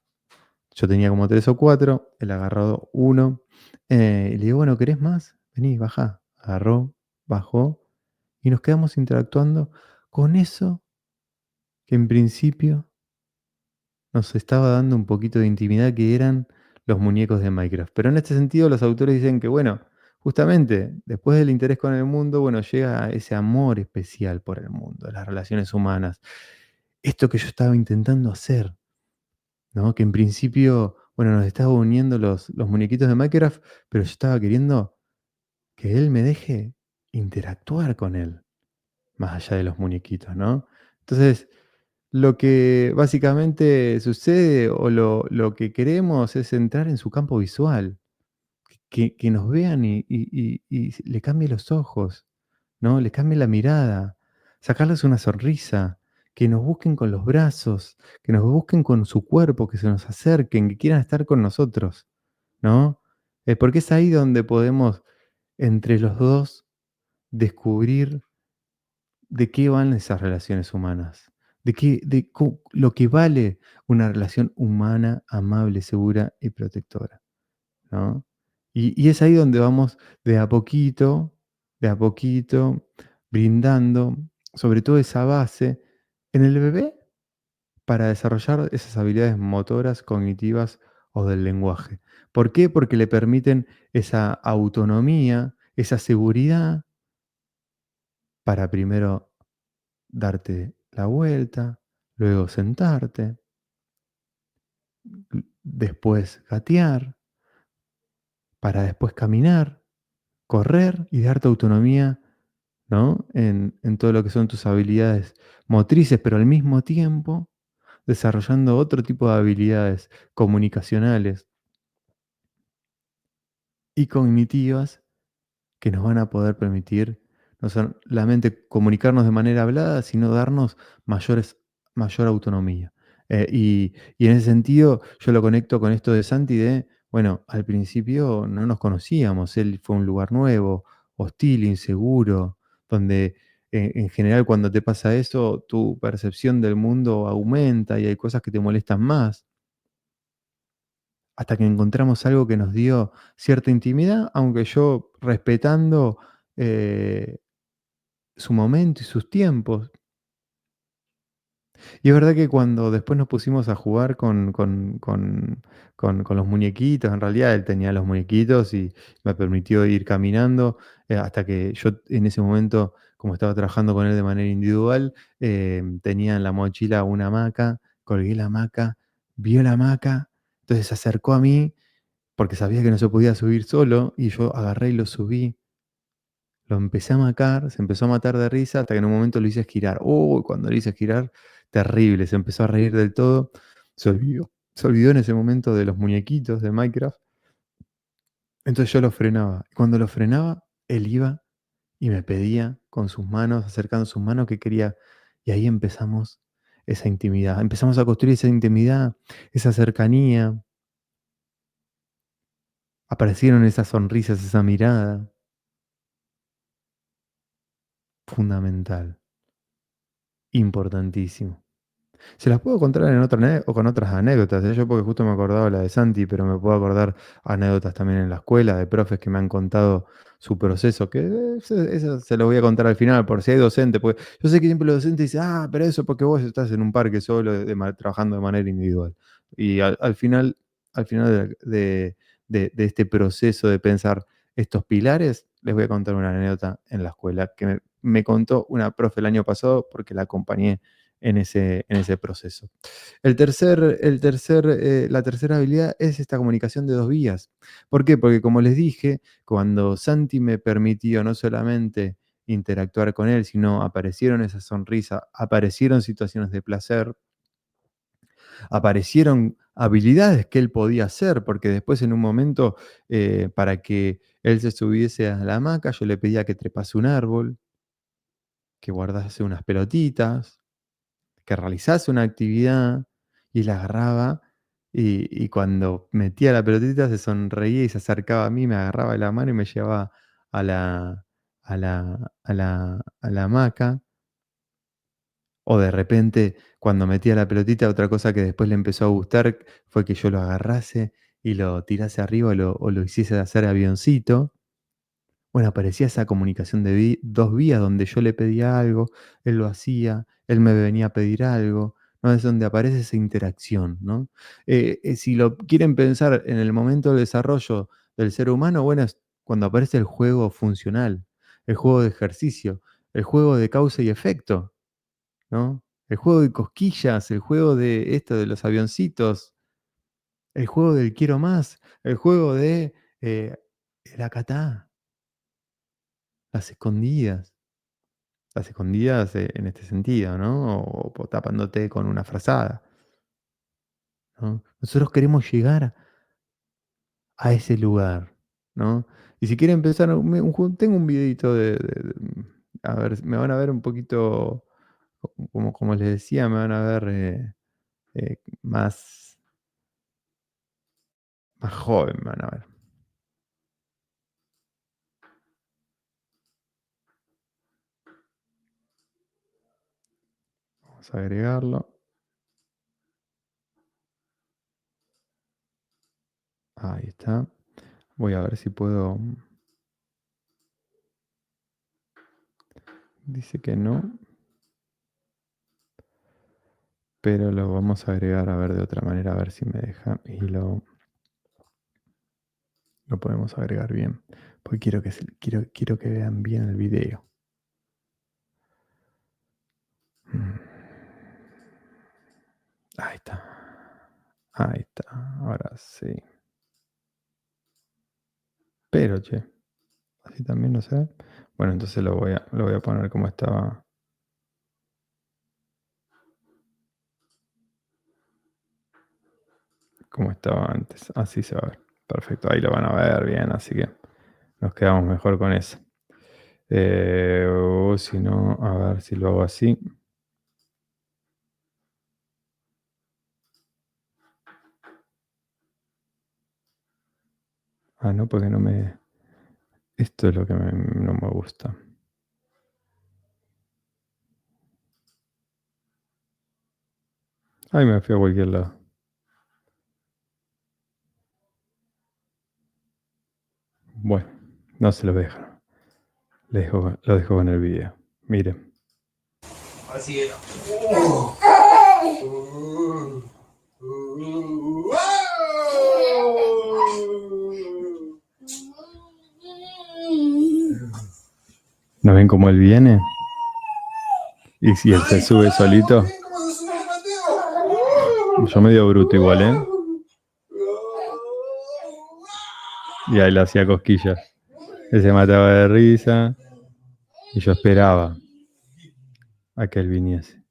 [SPEAKER 1] Yo tenía como 3 o 4, él agarró uno, y le digo: "Bueno, ¿querés más? Vení, bajá". Agarró, bajó y nos quedamos interactuando con eso que en principio nos estaba dando un poquito de intimidad, que eran los muñecos de Minecraft. Pero en este sentido, los autores dicen que, bueno, justamente después del interés con el mundo, bueno, llega ese amor especial por el mundo, las relaciones humanas. Esto que yo estaba intentando hacer, ¿no? Que en principio, bueno, nos estaba uniendo los muñequitos de Minecraft, pero yo estaba queriendo que él me deje interactuar con él, más allá de los muñequitos, ¿no? Entonces, lo que básicamente sucede o lo que queremos es entrar en su campo visual, que nos vean y le cambie los ojos, ¿no? Le cambie la mirada, sacarles una sonrisa, que nos busquen con los brazos, que nos busquen con su cuerpo, que se nos acerquen, que quieran estar con nosotros, ¿no? Porque es ahí donde podemos, entre los 2 descubrir de qué van esas relaciones humanas, de lo que vale una relación humana, amable, segura y protectora, ¿no? Y es ahí donde vamos de a poquito, brindando, sobre todo esa base en el bebé para desarrollar esas habilidades motoras, cognitivas o del lenguaje. ¿Por qué? Porque le permiten esa autonomía, esa seguridad para primero darte la vuelta, luego sentarte, después gatear, para después caminar, correr y darte autonomía, ¿no? En todo lo que son tus habilidades motrices, pero al mismo tiempo desarrollando otro tipo de habilidades comunicacionales y cognitivas que nos van a poder permitir no solamente comunicarnos de manera hablada, sino darnos mayor autonomía. Y en ese sentido, yo lo conecto con esto de Santi de, bueno, al principio no nos conocíamos, él fue a un lugar nuevo, hostil, inseguro, donde en general cuando te pasa eso, tu percepción del mundo aumenta y hay cosas que te molestan más, hasta que encontramos algo que nos dio cierta intimidad, aunque yo respetando eh, su momento y sus tiempos. Y es verdad que cuando después nos pusimos a jugar con los muñequitos, en realidad él tenía los muñequitos y me permitió ir caminando, hasta que yo en ese momento, como estaba trabajando con él de manera individual, tenía en la mochila una hamaca, colgué la hamaca, vio la hamaca, entonces se acercó a mí porque sabía que no se podía subir solo y yo agarré y lo subí. Lo empecé a macar, se empezó a matar de risa hasta que en un momento lo hice girar. Uy, cuando lo hice girar, terrible, se empezó a reír del todo. Se olvidó en ese momento de los muñequitos de Minecraft. Entonces yo lo frenaba. Cuando lo frenaba, él iba y me pedía con sus manos, acercando sus manos que quería. Y ahí empezamos esa intimidad. Empezamos a construir esa intimidad, esa cercanía. Aparecieron esas sonrisas, esa mirada. Fundamental, importantísimo. Se las puedo contar en otra o con otras anécdotas, ¿eh? Yo porque justo me acordaba la de Santi, pero me puedo acordar anécdotas también en la escuela, de profes que me han contado su proceso, que eso se lo voy a contar al final, por si hay docente, porque yo sé que siempre los docentes dicen, ah, pero eso porque vos estás en un parque solo, trabajando de manera individual. Y al final de este proceso de pensar estos pilares, les voy a contar una anécdota en la escuela que me contó una profe el año pasado porque la acompañé en ese proceso. La tercera habilidad es esta comunicación de 2 vías. ¿Por qué? Porque como les dije, cuando Santi me permitió no solamente interactuar con él, sino aparecieron esa sonrisa, aparecieron situaciones de placer, aparecieron habilidades que él podía hacer, porque después en un momento, para que él se subiese a la hamaca, yo le pedía que trepase un árbol, que guardase unas pelotitas, que realizase una actividad y la agarraba y cuando metía la pelotita se sonreía y se acercaba a mí, me agarraba de la mano y me llevaba a la hamaca. O de repente, cuando metía la pelotita, otra cosa que después le empezó a gustar fue que yo lo agarrase y lo tirase arriba o lo hiciese hacer avioncito. Bueno, aparecía esa comunicación de 2 vías donde yo le pedía algo, él lo hacía, él me venía a pedir algo, ¿no? Es donde aparece esa interacción, ¿no? Si lo quieren pensar en el momento del desarrollo del ser humano, bueno, es cuando aparece el juego funcional, el juego de ejercicio, el juego de causa y efecto, ¿no? El juego de cosquillas, el juego de esto de los avioncitos, el juego del quiero más, el juego de, el acatá, las escondidas. Las escondidas, en este sentido, ¿no? O tapándote con una frazada, ¿no? Nosotros queremos llegar a ese lugar, ¿no? Y si quieren empezar, tengo un videito a ver, me van a ver un poquito, como les decía, me van a ver más joven, me van a ver. Vamos a agregarlo. Ahí está. Voy a ver si puedo. Dice que no, pero lo vamos a agregar a ver de otra manera, a ver si me deja y lo podemos agregar bien. Porque quiero que vean bien el video. Mm, Ahí está. Ahí está. Ahora sí. Pero, che, así también no sé. Bueno, entonces lo voy a poner como estaba antes. Así se va a ver. Perfecto. Ahí lo van a ver bien, así que nos quedamos mejor con eso. O si no, a ver si lo hago así. Ah, no, porque no me. Esto es lo que no me gusta. Ay, me fui a cualquier lado. Bueno, no se lo dejo. Lo dejo con el video. Miren.
[SPEAKER 2] Así era.
[SPEAKER 1] ¿No ven cómo él viene? Y si él se sube solito. Yo medio bruto igual, ¿eh? Y ahí le hacía cosquillas. Él se mataba de risa. Y yo esperaba a que él viniese.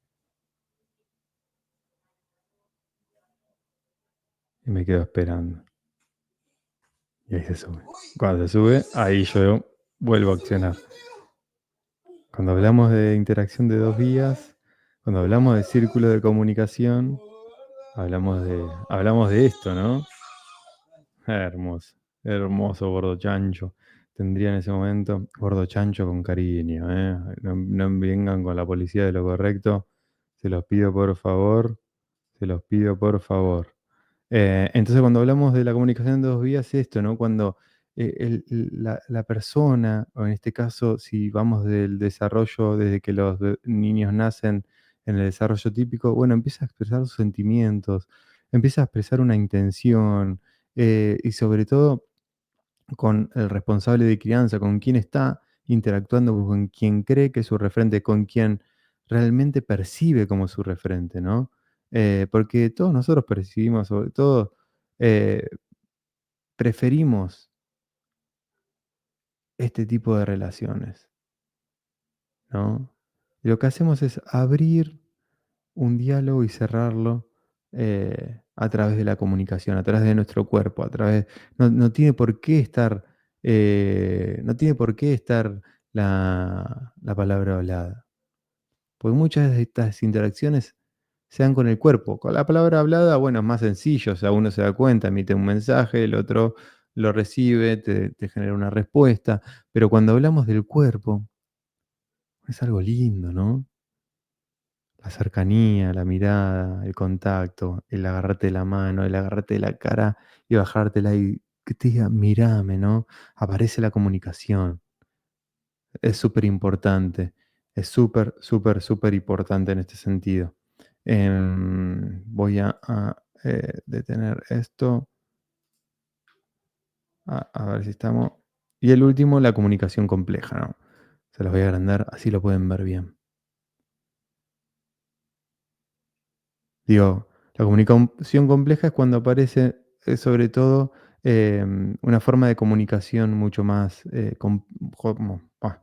[SPEAKER 1] Y me quedo esperando. Y ahí se sube. Cuando se sube, ahí yo vuelvo a accionar. Cuando hablamos de interacción de dos vías, cuando hablamos de círculo de comunicación, hablamos de esto, ¿no? Hermoso, hermoso gordo chancho. Tendría en ese momento gordo chancho con cariño, ¿eh? No vengan con la policía de lo correcto. Se los pido por favor. Se los pido por favor. Entonces, cuando hablamos de la comunicación de dos vías, es esto, ¿no? Cuando la persona, o en este caso, si vamos del desarrollo desde que los niños nacen en el desarrollo típico, bueno, empieza a expresar sus sentimientos, empieza a expresar una intención, y sobre todo con el responsable de crianza, con quien está interactuando, con quien cree que es su referente, con quien realmente percibe como su referente, ¿no? Porque todos nosotros percibimos, sobre todo, eh, preferimos este tipo de relaciones, ¿no? Y lo que hacemos es abrir un diálogo y cerrarlo a través de la comunicación, a través de nuestro cuerpo, a través. No tiene por qué estar. No tiene por qué estar la palabra hablada. Porque muchas de estas interacciones se dan con el cuerpo. Con la palabra hablada, bueno, es más sencillo, o sea, uno se da cuenta, emite un mensaje, el otro lo recibe, te genera una respuesta, pero cuando hablamos del cuerpo, es algo lindo, ¿no? La cercanía, la mirada, el contacto, el agarrarte de la mano, el agarrarte de la cara y bajártela y que te diga: "Mírame", ¿no? Aparece la comunicación. Es súper importante. Es súper, súper, súper importante en este sentido. Voy a detener esto, a ver si estamos. Y el último, la comunicación compleja, ¿no? Se los voy a agrandar, así lo pueden ver bien. Digo, la comunicación compleja es cuando aparece, sobre todo, una forma de comunicación mucho más,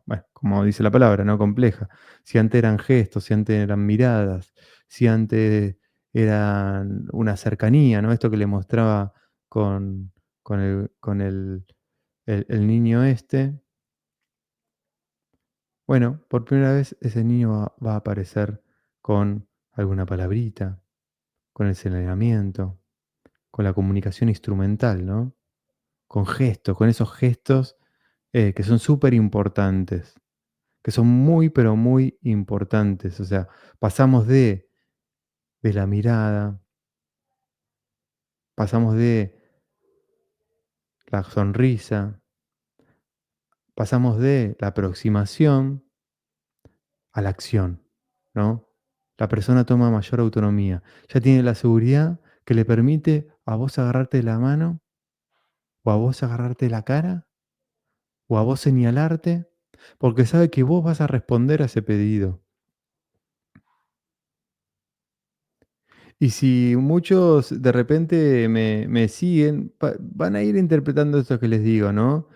[SPEAKER 1] bueno, como dice la palabra, ¿no? Compleja. Si antes eran gestos, si antes eran miradas, si antes eran una cercanía, ¿no? Esto que le mostraba con, con el niño este. Bueno, por primera vez ese niño va a aparecer con alguna palabrita, con el señalamiento, con la comunicación instrumental, ¿no? Con gestos, con esos gestos que son súper importantes, que son muy, pero muy importantes. O sea, pasamos de la mirada, pasamos de la sonrisa, pasamos de la aproximación a la acción, ¿no? La persona toma mayor autonomía. Ya tiene la seguridad que le permite a vos agarrarte de la mano, o a vos agarrarte de la cara, o a vos señalarte, porque sabe que vos vas a responder a ese pedido. Y si muchos de repente me siguen, van a ir interpretando esto que les digo, ¿no?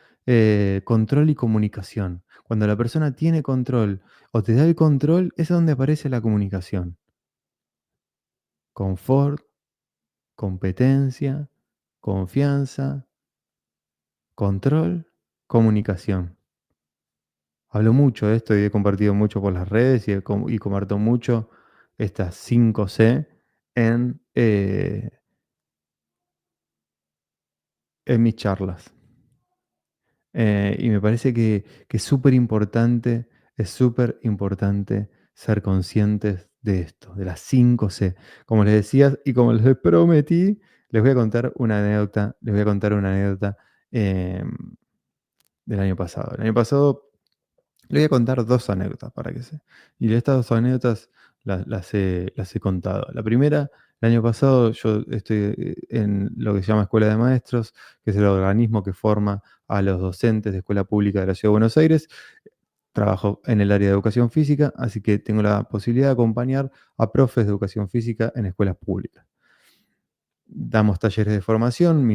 [SPEAKER 1] Control y comunicación. Cuando la persona tiene control o te da el control, es donde aparece la comunicación. Confort, competencia, confianza, control, comunicación. Hablo mucho de esto y he compartido mucho por las redes y comparto mucho estas 5 C en mis charlas. Y me parece que es súper importante ser conscientes de esto, de las 5 C. Como les decía y como les prometí, les voy a contar una anécdota, les voy a contar una anécdota em, del año pasado. El año pasado les voy a contar 2 anécdotas para que se y estas 2 anécdotas las he contado. La primera, el año pasado yo estoy en lo que se llama Escuela de Maestros, que es el organismo que forma a los docentes de escuela pública de la Ciudad de Buenos Aires. Trabajo en el área de educación física, así que tengo la posibilidad de acompañar a profes de educación física en escuelas públicas. Damos talleres de formación,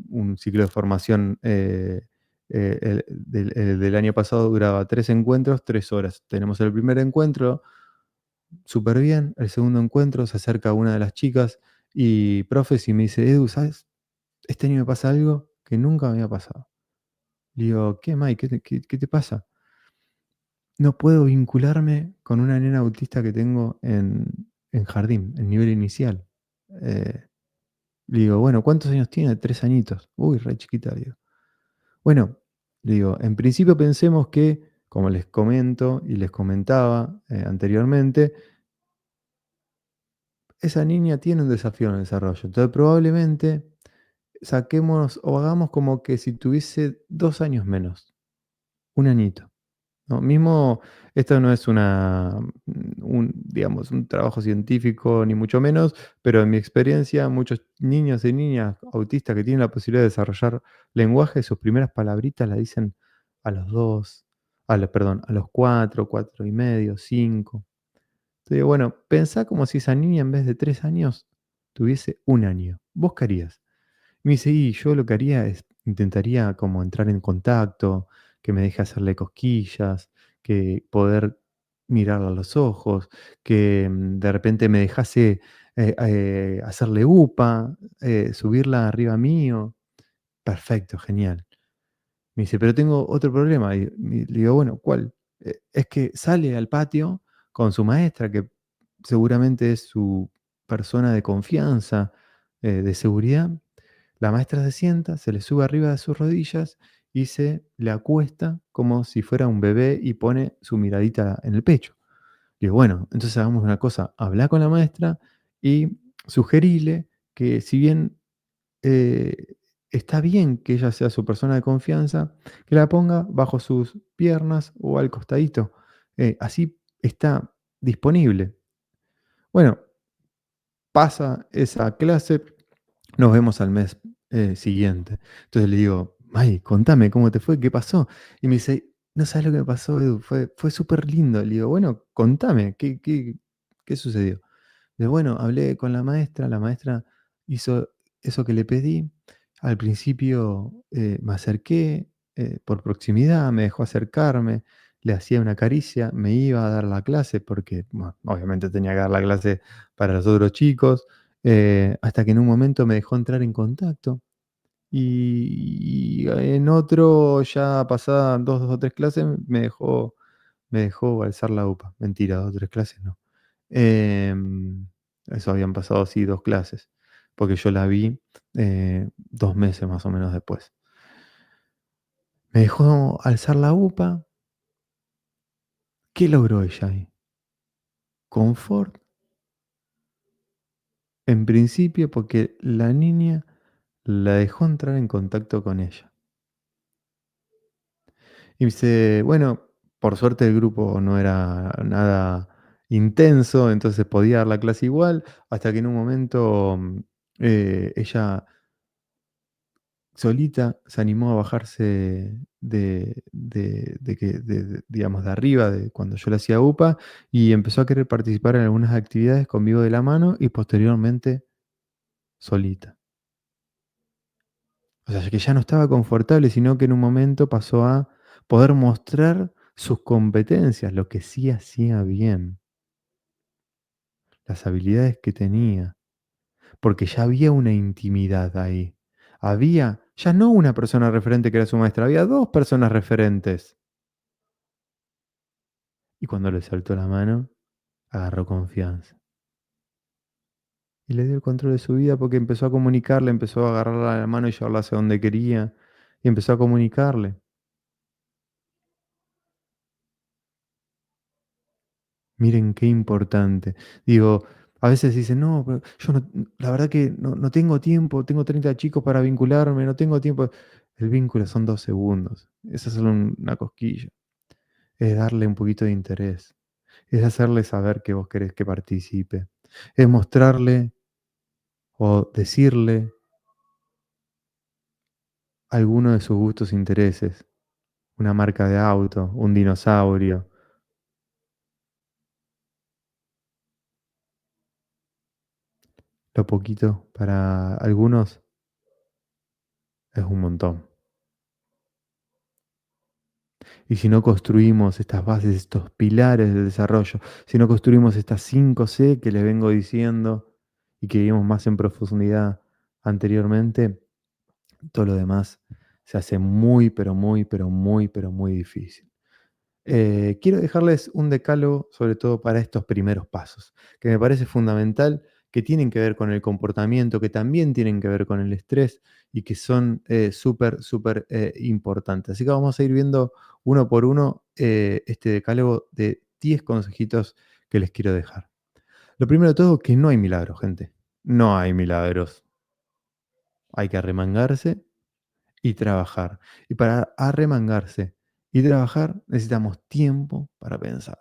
[SPEAKER 1] un ciclo de formación del año pasado duraba 3 encuentros, 3 horas. Tenemos el primer encuentro, súper bien. El segundo encuentro se acerca una de las chicas y profes y me dice, Edu, ¿sabes? Este año me pasa algo que nunca me había pasado. Le digo, ¿qué, Mike? ¿Qué te pasa? No puedo vincularme con una nena autista que tengo en jardín, en nivel inicial. Eh, Le digo, bueno, ¿cuántos años tiene? 3 añitos. Uy, re chiquita, digo. Bueno, le digo, en principio pensemos que, como les comento y les comentaba anteriormente, esa niña tiene un desafío en el desarrollo. Entonces, probablemente saquemos o hagamos como que si tuviese 2 años menos, un añito. ¿No? Mismo, esto no es digamos, un trabajo científico, ni mucho menos, pero en mi experiencia, muchos niños y niñas autistas que tienen la posibilidad de desarrollar lenguaje, sus primeras palabritas las dicen a los 2, perdón, a los 4, 4 y medio, 5. Entonces, bueno, pensá como si esa niña en vez de 3 años tuviese un año. ¿Vos qué harías? Me dice, y yo lo que haría es, intentaría como entrar en contacto, que me deje hacerle cosquillas, que poder mirarla a los ojos, que de repente me dejase hacerle upa, subirla arriba mío. Perfecto, genial. Me dice, pero tengo otro problema. Y le digo, bueno, ¿cuál? Es que sale al patio con su maestra, que seguramente es su persona de confianza, de seguridad. La maestra se sienta, se le sube arriba de sus rodillas y se le acuesta como si fuera un bebé y pone su miradita en el pecho. Digo, bueno, entonces hagamos una cosa, habla con la maestra y sugerile que si bien eh, está bien que ella sea su persona de confianza, que la ponga bajo sus piernas o al costadito. Así está disponible. Bueno, pasa esa clase, nos vemos al mes siguiente. Entonces le digo, May, contame cómo te fue, qué pasó. Y me dice, no sabes lo que me pasó, Edu, fue súper lindo. Le digo, bueno, contame, ¿qué sucedió? Bueno, hablé con la maestra hizo eso que le pedí. Al principio me acerqué, por proximidad, me dejó acercarme, le hacía una caricia, me iba a dar la clase porque, bueno, obviamente tenía que dar la clase para los otros chicos, hasta que en un momento me dejó entrar en contacto y en otro, ya pasadas 2 o 3 clases, me dejó alzar la UPA. Mentira, 2 o 3 clases no. Eso habían pasado, sí, 2 clases, porque yo la vi, 2 meses más o menos después. Me dejó alzar la UPA. ¿Qué logró ella ahí? Confort, en principio, porque la niña la dejó entrar en contacto con ella. Y me dice, bueno, por suerte el grupo no era nada intenso, entonces podía dar la clase igual, hasta que en un momento ella solita se animó a bajarse digamos, de arriba, de cuando yo le hacía UPA, y empezó a querer participar en algunas actividades conmigo de la mano y posteriormente solita. O sea, que ya no estaba confortable, sino que en un momento pasó a poder mostrar sus competencias, lo que sí hacía bien, las habilidades que tenía, porque ya había una intimidad ahí. Había ya no una persona referente que era su maestra, había 2 personas referentes. Y cuando le soltó la mano, agarró confianza. Y le dio el control de su vida porque empezó a comunicarle, empezó a agarrarla de la mano y llevarla hacia donde quería. Y empezó a comunicarle. Miren qué importante. Digo, a veces dicen, no, pero yo no, la verdad que no tengo tiempo, tengo 30 chicos para vincularme, no tengo tiempo. El vínculo son 2 segundos. Esa es solo una cosquilla. Es darle un poquito de interés. Es hacerle saber que vos querés que participe. Es mostrarle o decirle alguno de sus gustos e intereses. Una marca de auto, un dinosaurio. Lo poquito para algunos es un montón. Y si no construimos estas bases, estos pilares del desarrollo, si no construimos estas 5C que les vengo diciendo y que vimos más en profundidad anteriormente, todo lo demás se hace muy, pero muy, pero muy, pero muy difícil. Quiero dejarles un decálogo, sobre todo para estos primeros pasos, que me parece fundamental, que tienen que ver con el comportamiento, que también tienen que ver con el estrés y que son súper, súper importantes. Así que vamos a ir viendo uno por uno este decálogo de 10 consejitos que les quiero dejar. Lo primero de todo, que no hay milagros, gente. No hay milagros. Hay que arremangarse y trabajar. Y para arremangarse y trabajar necesitamos tiempo para pensar,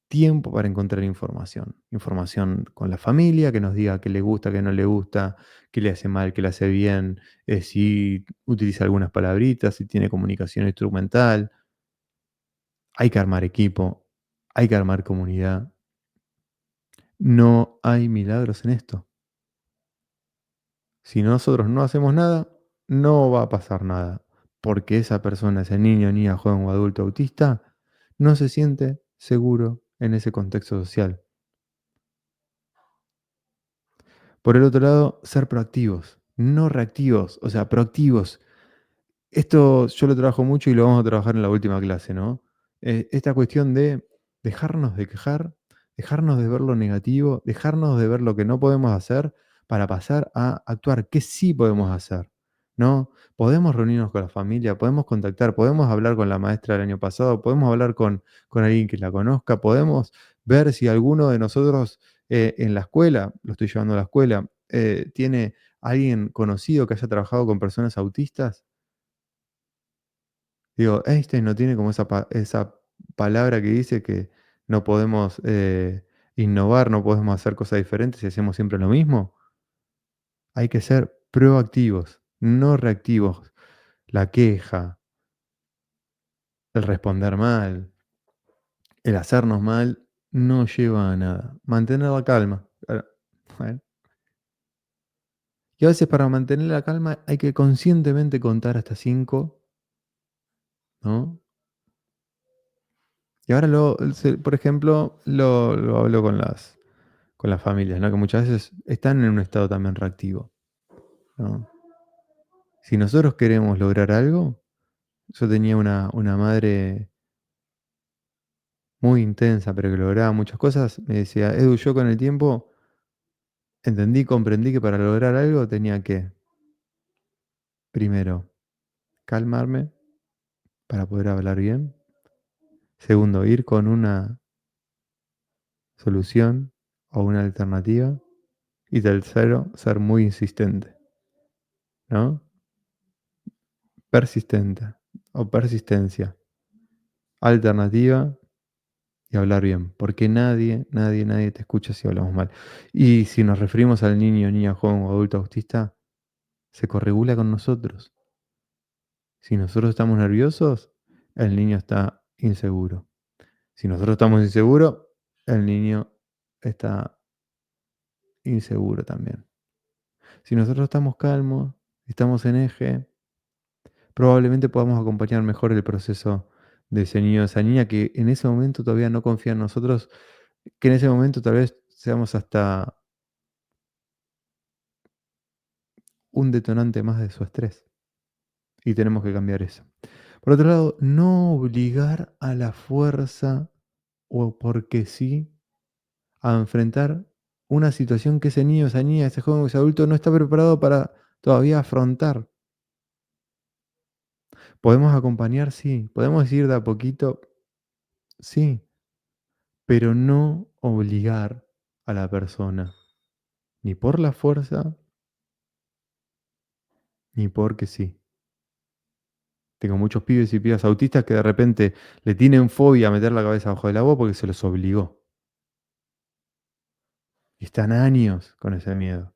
[SPEAKER 1] tiempo para encontrar información. Información con la familia, que nos diga qué le gusta, qué no le gusta, qué le hace mal, qué le hace bien, si utiliza algunas palabritas, si tiene comunicación instrumental. Hay que armar equipo, hay que armar comunidad. No hay milagros en esto. Si nosotros no hacemos nada, no va a pasar nada, porque esa persona, ese niño, niña, joven o adulto autista, no se siente seguro en ese contexto social. Por el otro lado, ser proactivos, no reactivos, o sea, proactivos. Esto yo lo trabajo mucho y lo vamos a trabajar en la última clase, ¿no? Esta cuestión de dejarnos de quejar, dejarnos de ver lo negativo, dejarnos de ver lo que no podemos hacer para pasar a actuar qué sí podemos hacer, ¿no? Podemos reunirnos con la familia, podemos contactar, podemos hablar con la maestra del año pasado, podemos hablar con alguien que la conozca, podemos ver si alguno de nosotros en la escuela, lo estoy llevando a la escuela, tiene alguien conocido que haya trabajado con personas autistas. Digo, Einstein no tiene como esa palabra que dice que no podemos innovar, no podemos hacer cosas diferentes si hacemos siempre lo mismo. Hay que ser proactivos, no reactivos. La queja, el responder mal, el hacernos mal, no lleva a nada. Mantener la calma. Claro. Bueno. Y a veces para mantener la calma hay que conscientemente contar hasta 5 ¿no? Y ahora por ejemplo, lo hablo con las familias, ¿no? Que muchas veces están en un estado también reactivo, ¿no? Si nosotros queremos lograr algo, yo tenía una madre muy intensa, pero que lograba muchas cosas, me decía: "Edu, yo con el tiempo entendí, comprendí que para lograr algo tenía que, primero, calmarme para poder hablar bien. Segundo, ir con una solución o una alternativa. Y tercero, ser muy insistente, ¿no? Persistente o persistencia, alternativa y hablar bien, porque nadie te escucha si hablamos mal. Y si nos referimos al niño, niña, joven o adulto autista, se corregula con nosotros. Si nosotros estamos nerviosos, el niño está inseguro. Si nosotros estamos inseguros, el niño está inseguro también. Si nosotros estamos calmos, estamos en eje, probablemente podamos acompañar mejor el proceso de ese niño o esa niña que en ese momento todavía no confía en nosotros, que en ese momento tal vez seamos hasta un detonante más de su estrés y tenemos que cambiar eso. Por otro lado, no obligar a la fuerza o porque sí a enfrentar una situación que ese niño, esa niña, ese joven o ese adulto no está preparado para todavía afrontar. Podemos acompañar, sí, podemos ir de a poquito, sí, pero no obligar a la persona, ni por la fuerza, ni porque sí. Tengo muchos pibes y pibas autistas que de repente le tienen fobia a meter la cabeza abajo del agua porque se los obligó. Y están años con ese miedo.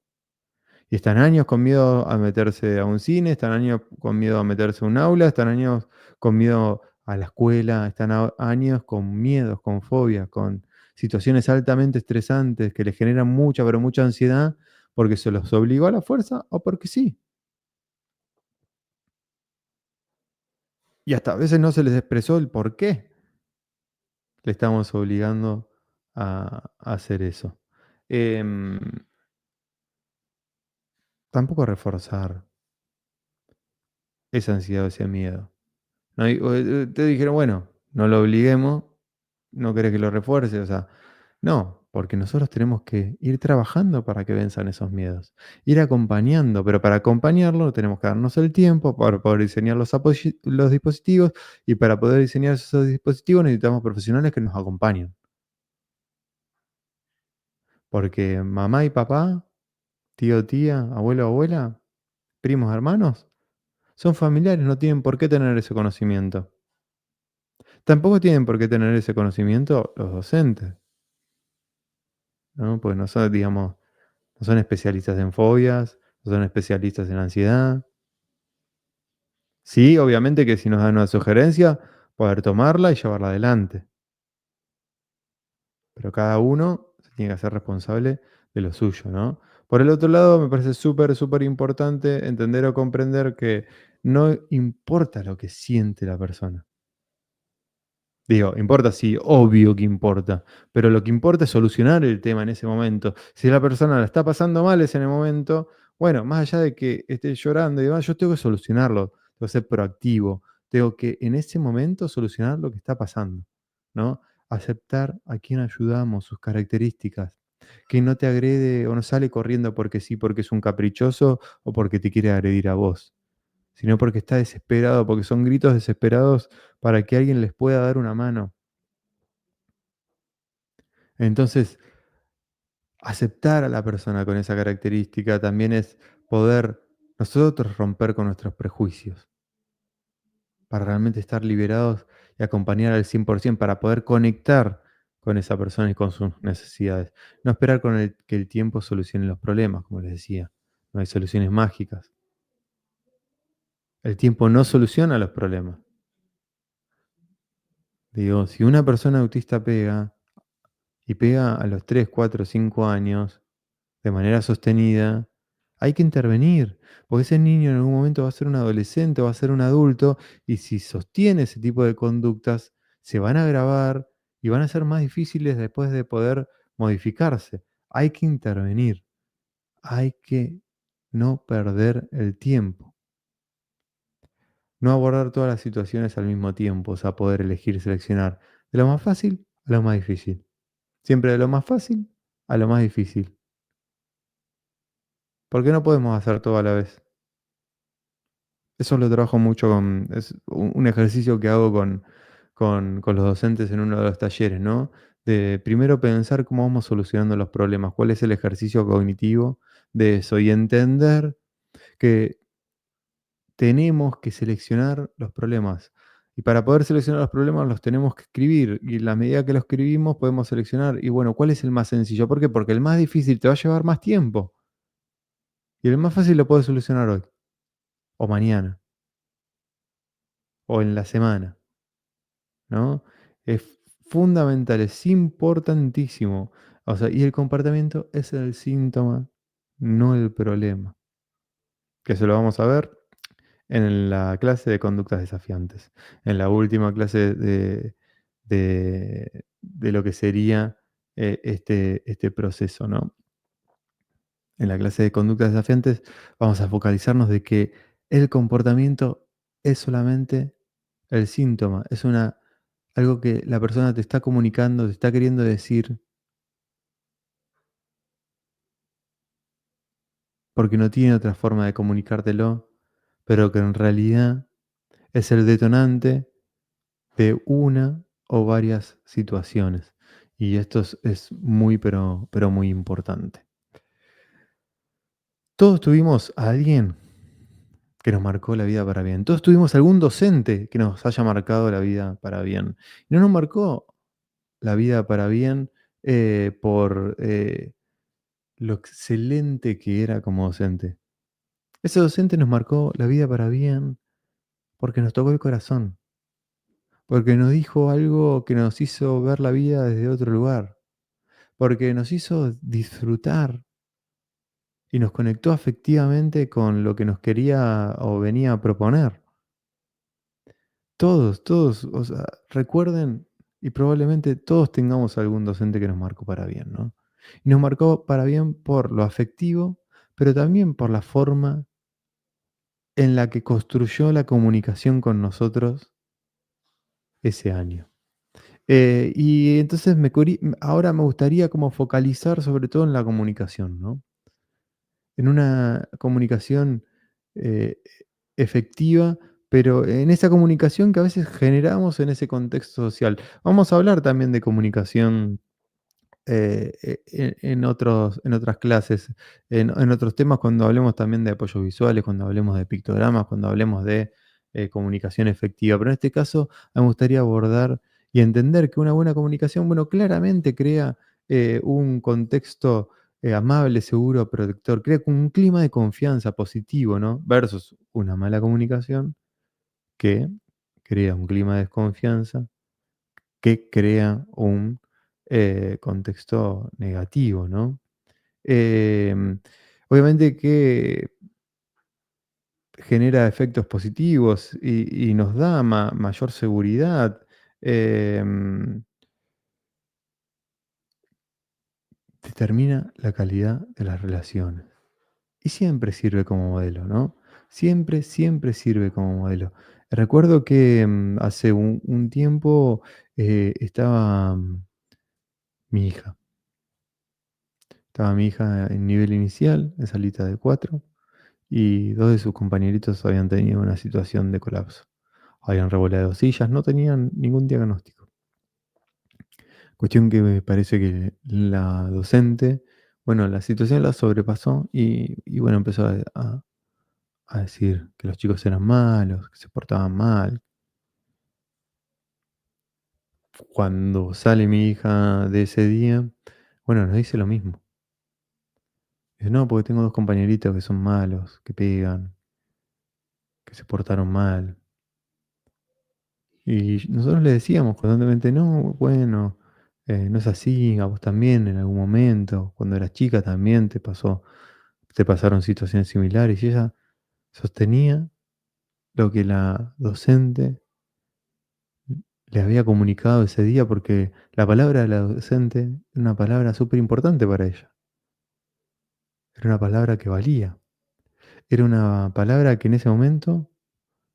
[SPEAKER 1] Y están años con miedo a meterse a un cine, están años con miedo a meterse a un aula, están años con miedo a la escuela, están años con miedos, con fobias, con situaciones altamente estresantes que les generan mucha, pero mucha ansiedad porque se los obligó a la fuerza o porque sí. Y hasta a veces no se les expresó el por qué le estamos obligando a hacer eso. Em, Tampoco reforzar esa ansiedad o ese miedo. No, te dijeron, bueno, no lo obliguemos, no querés que lo refuerce, o sea, no, porque nosotros tenemos que ir trabajando para que venzan esos miedos, ir acompañando, pero para acompañarlo tenemos que darnos el tiempo para poder diseñar los dispositivos y para poder diseñar esos dispositivos necesitamos profesionales que nos acompañen, porque mamá y papá, tío, tía, abuelo, abuela, primos, hermanos, son familiares, no tienen por qué tener ese conocimiento. Tampoco tienen por qué tener ese conocimiento los docentes, ¿no? Pues no son, digamos, no son especialistas en fobias, no son especialistas en ansiedad. Sí, obviamente que si nos dan una sugerencia, poder tomarla y llevarla adelante, pero cada uno se tiene que hacer responsable de lo suyo, ¿no? Por el otro lado, me parece súper, súper importante entender o comprender que no importa lo que siente la persona. Digo, importa, sí, obvio que importa, pero lo que importa es solucionar el tema en ese momento. Si la persona la está pasando mal es en el momento, bueno, más allá de que esté llorando y demás, yo tengo que solucionarlo, tengo que ser proactivo, tengo que en ese momento solucionar lo que está pasando, ¿no? Aceptar a quien ayudamos, sus características, que no te agrede o no sale corriendo porque sí, porque es un caprichoso o porque te quiere agredir a vos, sino porque está desesperado, porque son gritos desesperados para que alguien les pueda dar una mano. Entonces, aceptar a la persona con esa característica también es poder nosotros romper con nuestros prejuicios, para realmente estar liberados y acompañar al 100% para poder conectar con esa persona y con sus necesidades. No esperar que el tiempo solucione los problemas, como les decía. No hay soluciones mágicas. El tiempo no soluciona los problemas. Digo, si una persona autista pega y pega a los 3, 4, 5 años de manera sostenida, Hay que intervenir, porque ese niño en algún momento va a ser un adolescente, va a ser un adulto, y si sostiene ese tipo de conductas, se van a agravar y van a ser más difíciles después de poder modificarse. Hay que intervenir, hay que no perder el tiempo, no abordar todas las situaciones al mismo tiempo, o sea, poder elegir, seleccionar de lo más fácil a lo más difícil. Siempre de lo más fácil a lo más difícil. ¿Por qué no podemos hacer todo a la vez? Eso lo trabajo mucho es un ejercicio que hago con los docentes en uno de los talleres, ¿no? De primero pensar cómo vamos solucionando los problemas, cuál es el ejercicio cognitivo de eso y entender que tenemos que seleccionar los problemas. Y para poder seleccionar los problemas los tenemos que escribir y en la medida que lo escribimos podemos seleccionar y bueno, ¿cuál es el más sencillo? ¿Por qué? Porque el más difícil te va a llevar más tiempo y el más fácil lo puedes solucionar hoy o mañana o en la semana. ¿No? Es fundamental, es importantísimo. O sea, y el comportamiento es el síntoma, no el problema. Que eso lo vamos a ver en la clase de conductas desafiantes, en la última clase de lo que sería este proceso, ¿no? En la clase de conductas desafiantes vamos a focalizarnos de que el comportamiento es solamente el síntoma, es algo que la persona te está comunicando, te está queriendo decir, porque no tiene otra forma de comunicártelo, pero que en realidad es el detonante de una o varias situaciones. Y esto es muy, pero muy importante. Todos tuvimos a alguien que nos marcó la vida para bien. Todos tuvimos algún docente que nos haya marcado la vida para bien. Y no nos marcó la vida para bien por lo excelente que era como docente. Ese docente nos marcó la vida para bien porque nos tocó el corazón, porque nos dijo algo que nos hizo ver la vida desde otro lugar, porque nos hizo disfrutar y nos conectó afectivamente con lo que nos quería o venía a proponer. Todos, o sea, recuerden y probablemente todos tengamos algún docente que nos marcó para bien, ¿no? Y nos marcó para bien por lo afectivo, pero también por la forma en la que construyó la comunicación con nosotros ese año. Y entonces ahora me gustaría como focalizar sobre todo en la comunicación, ¿no? En una comunicación eh, efectiva, pero en esa comunicación que a veces generamos en ese contexto social. Vamos a hablar también de comunicación en otras clases, en otros temas, cuando hablemos también de apoyos visuales, cuando hablemos de pictogramas, cuando hablemos de comunicación efectiva. Pero en este caso, me gustaría abordar y entender que una buena comunicación, bueno, claramente crea un contexto amable, seguro, protector, crea un clima de confianza positivo, ¿no? Versus una mala comunicación que crea un clima de desconfianza que crea un contexto negativo, ¿no? Em, Obviamente que genera efectos positivos y nos da mayor seguridad, em, determina la calidad de las relaciones. Y siempre sirve como modelo, ¿no? Siempre, siempre sirve como modelo. Recuerdo que hace un tiempo estaba mi hija en nivel inicial, en salita de 4 y 2 de sus compañeritos habían tenido una situación de colapso. Habían revoleado sillas, no tenían ningún diagnóstico. Cuestión que me parece que la docente, bueno, la situación la sobrepasó y bueno, empezó a decir que los chicos eran malos, que se portaban mal. Cuando sale mi hija de ese día, bueno, nos dice lo mismo. Dice, no, porque tengo 2 compañeritos que son malos, que pegan, que se portaron mal. Y nosotros le decíamos constantemente, no, bueno, no es así, a vos también en algún momento, cuando eras chica también te pasaron situaciones similares y ella sostenía lo que la docente le había comunicado ese día, porque la palabra de la docente era una palabra súper importante para ella. Era una palabra que valía. Era una palabra que en ese momento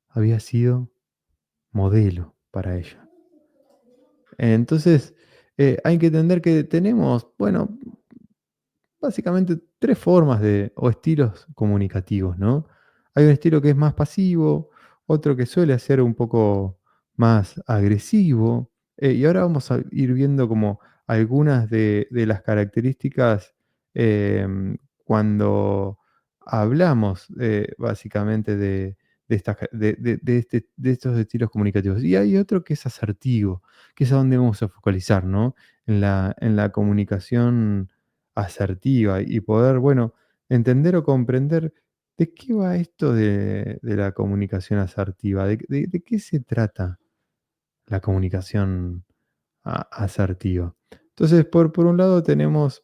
[SPEAKER 1] había sido modelo para ella. Entonces, hay que entender que tenemos, bueno, básicamente 3 formas de o estilos comunicativos, ¿no? Hay un estilo que es más pasivo, otro que suele ser un poco más agresivo, y ahora vamos a ir viendo como algunas de las características, cuando hablamos, básicamente de estas ca de estos estilos comunicativos. Y hay otro que es asertivo, que es a donde vamos a focalizar, ¿no? En la comunicación asertiva y poder, bueno, entender o comprender de qué va esto de la comunicación asertiva, de qué se trata la comunicación asertiva. Entonces, por un lado tenemos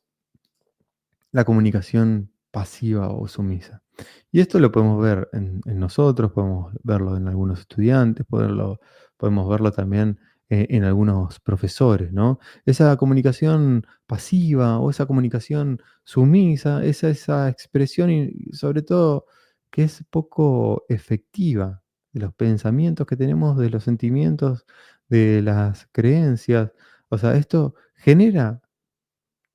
[SPEAKER 1] la comunicación pasiva o sumisa. Y esto lo podemos ver en nosotros, podemos verlo en algunos estudiantes, podemos verlo también en algunos profesores, ¿no? Esa comunicación pasiva o esa comunicación sumisa, esa expresión y sobre todo que es poco efectiva de los pensamientos que tenemos, de los sentimientos, de las creencias. O sea, esto genera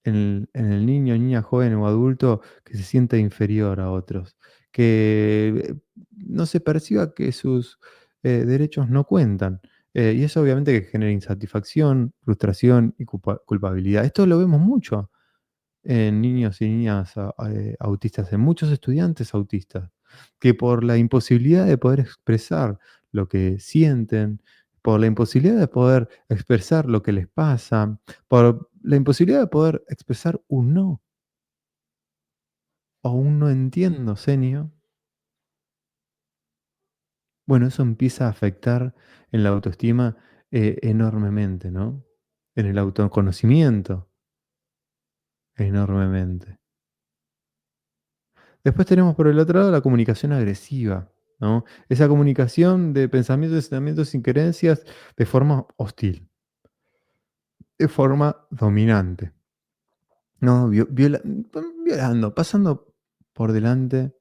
[SPEAKER 1] en el niño, niña, joven o adulto que se sienta inferior a otros, que no se perciba que sus derechos no cuentan. Y eso obviamente que genera insatisfacción, frustración y culpabilidad. Esto lo vemos mucho en niños y niñas autistas, en muchos estudiantes autistas, que por la imposibilidad de poder expresar lo que sienten, por la imposibilidad de poder expresar lo que les pasa, por la imposibilidad de poder expresar un no o un no entiendo, senio, bueno, eso empieza a afectar en la autoestima enormemente, ¿no? En el autoconocimiento enormemente. Después tenemos por el otro lado la comunicación agresiva, ¿no? Esa comunicación de pensamientos, sentimientos y creencias de forma hostil, de forma dominante, ¿no? Violando, pasando por delante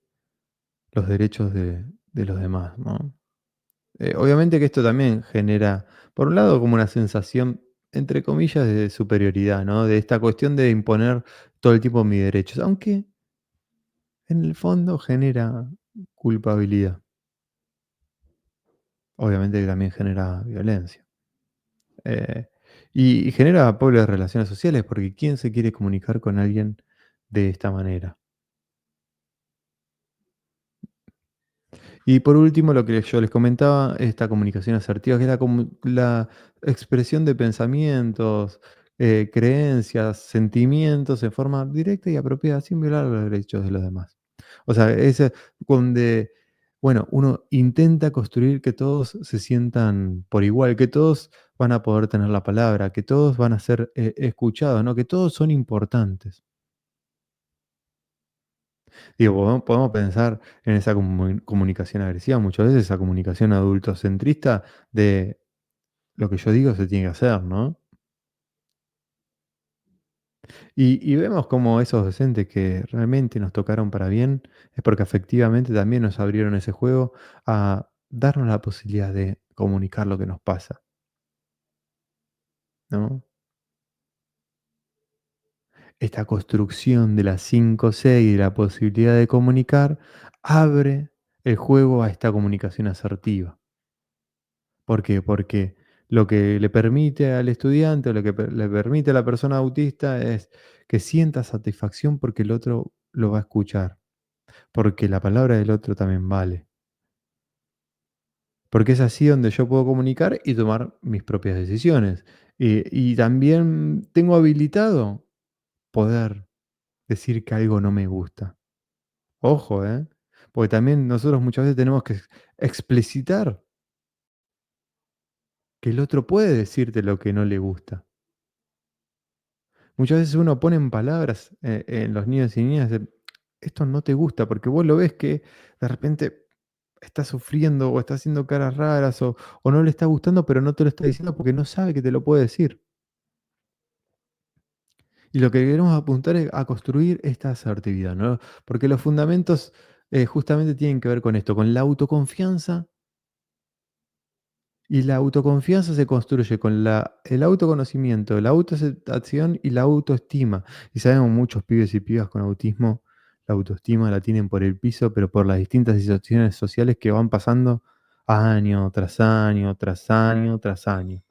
[SPEAKER 1] los derechos de los demás, ¿no? Obviamente que esto también genera, por un lado, como una sensación, entre comillas, de superioridad, ¿no? De esta cuestión de imponer todo el tiempo mis derechos, aunque en el fondo genera culpabilidad. Obviamente que también genera violencia. Eh, y genera pobres relaciones sociales, porque ¿quién se quiere comunicar con alguien de esta manera? Y por último, lo que yo les comentaba, esta comunicación asertiva, que es la expresión de pensamientos, creencias, sentimientos en forma directa y apropiada, sin violar los derechos de los demás. O sea, es donde, bueno, uno intenta construir que todos se sientan por igual, que todos van a poder tener la palabra, que todos van a ser escuchados, ¿no? Que todos son importantes. Digo, podemos pensar en esa comunicación agresiva, muchas veces esa comunicación adultocentrista de lo que yo digo se tiene que hacer, ¿no? Y vemos como esos docentes que realmente nos tocaron para bien, es porque efectivamente también nos abrieron ese juego a darnos la posibilidad de comunicar lo que nos pasa, ¿no? Esta construcción de las 5 6 y la posibilidad de comunicar abre el juego a esta comunicación asertiva. ¿Por qué? Porque lo que le permite al estudiante, o lo que le permite a la persona autista es que sienta satisfacción porque el otro lo va a escuchar, porque la palabra del otro también vale, porque es así donde yo puedo comunicar y tomar mis propias decisiones. Y también tengo habilitado poder decir que algo no me gusta. Ojo, ¿eh? Porque también nosotros muchas veces tenemos que explicitar que el otro puede decirte lo que no le gusta. Muchas veces uno pone en palabras, en los niños y niñas, esto no te gusta, porque vos lo ves que de repente está sufriendo o está haciendo caras raras o no le está gustando, pero no te lo está diciendo porque no sabe que te lo puede decir. Y lo que queremos apuntar es a construir esta asertividad, ¿no? Porque los fundamentos justamente tienen que ver con esto, con la autoconfianza. Y la autoconfianza se construye con el autoconocimiento, la autoaceptación y la autoestima. Y sabemos muchos pibes y pibas con autismo, la autoestima la tienen por el piso, pero por las distintas situaciones sociales que van pasando año tras año, tras año, tras año.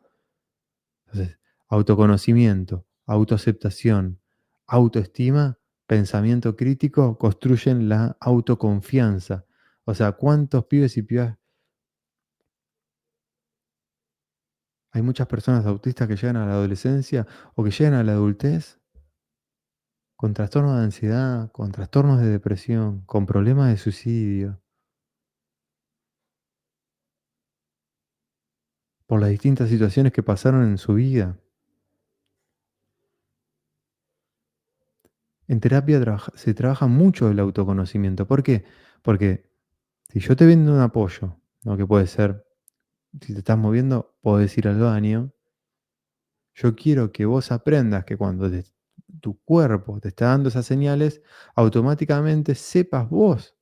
[SPEAKER 1] Entonces, autoconocimiento, autoaceptación, autoestima, pensamiento crítico construyen la autoconfianza. O sea, ¿cuántos pibes y pibas? Hay muchas personas autistas que llegan a la adolescencia o que llegan a la adultez con trastornos de ansiedad, con trastornos de depresión, con problemas de suicidio, por las distintas situaciones que pasaron en su vida. En terapia se trabaja mucho el autoconocimiento. ¿Por qué? Porque si yo te vendo un apoyo, ¿no? Que puede ser, si te estás moviendo, podés ir al baño. Yo quiero que vos aprendas que cuando tu cuerpo te está dando esas señales, automáticamente sepas vos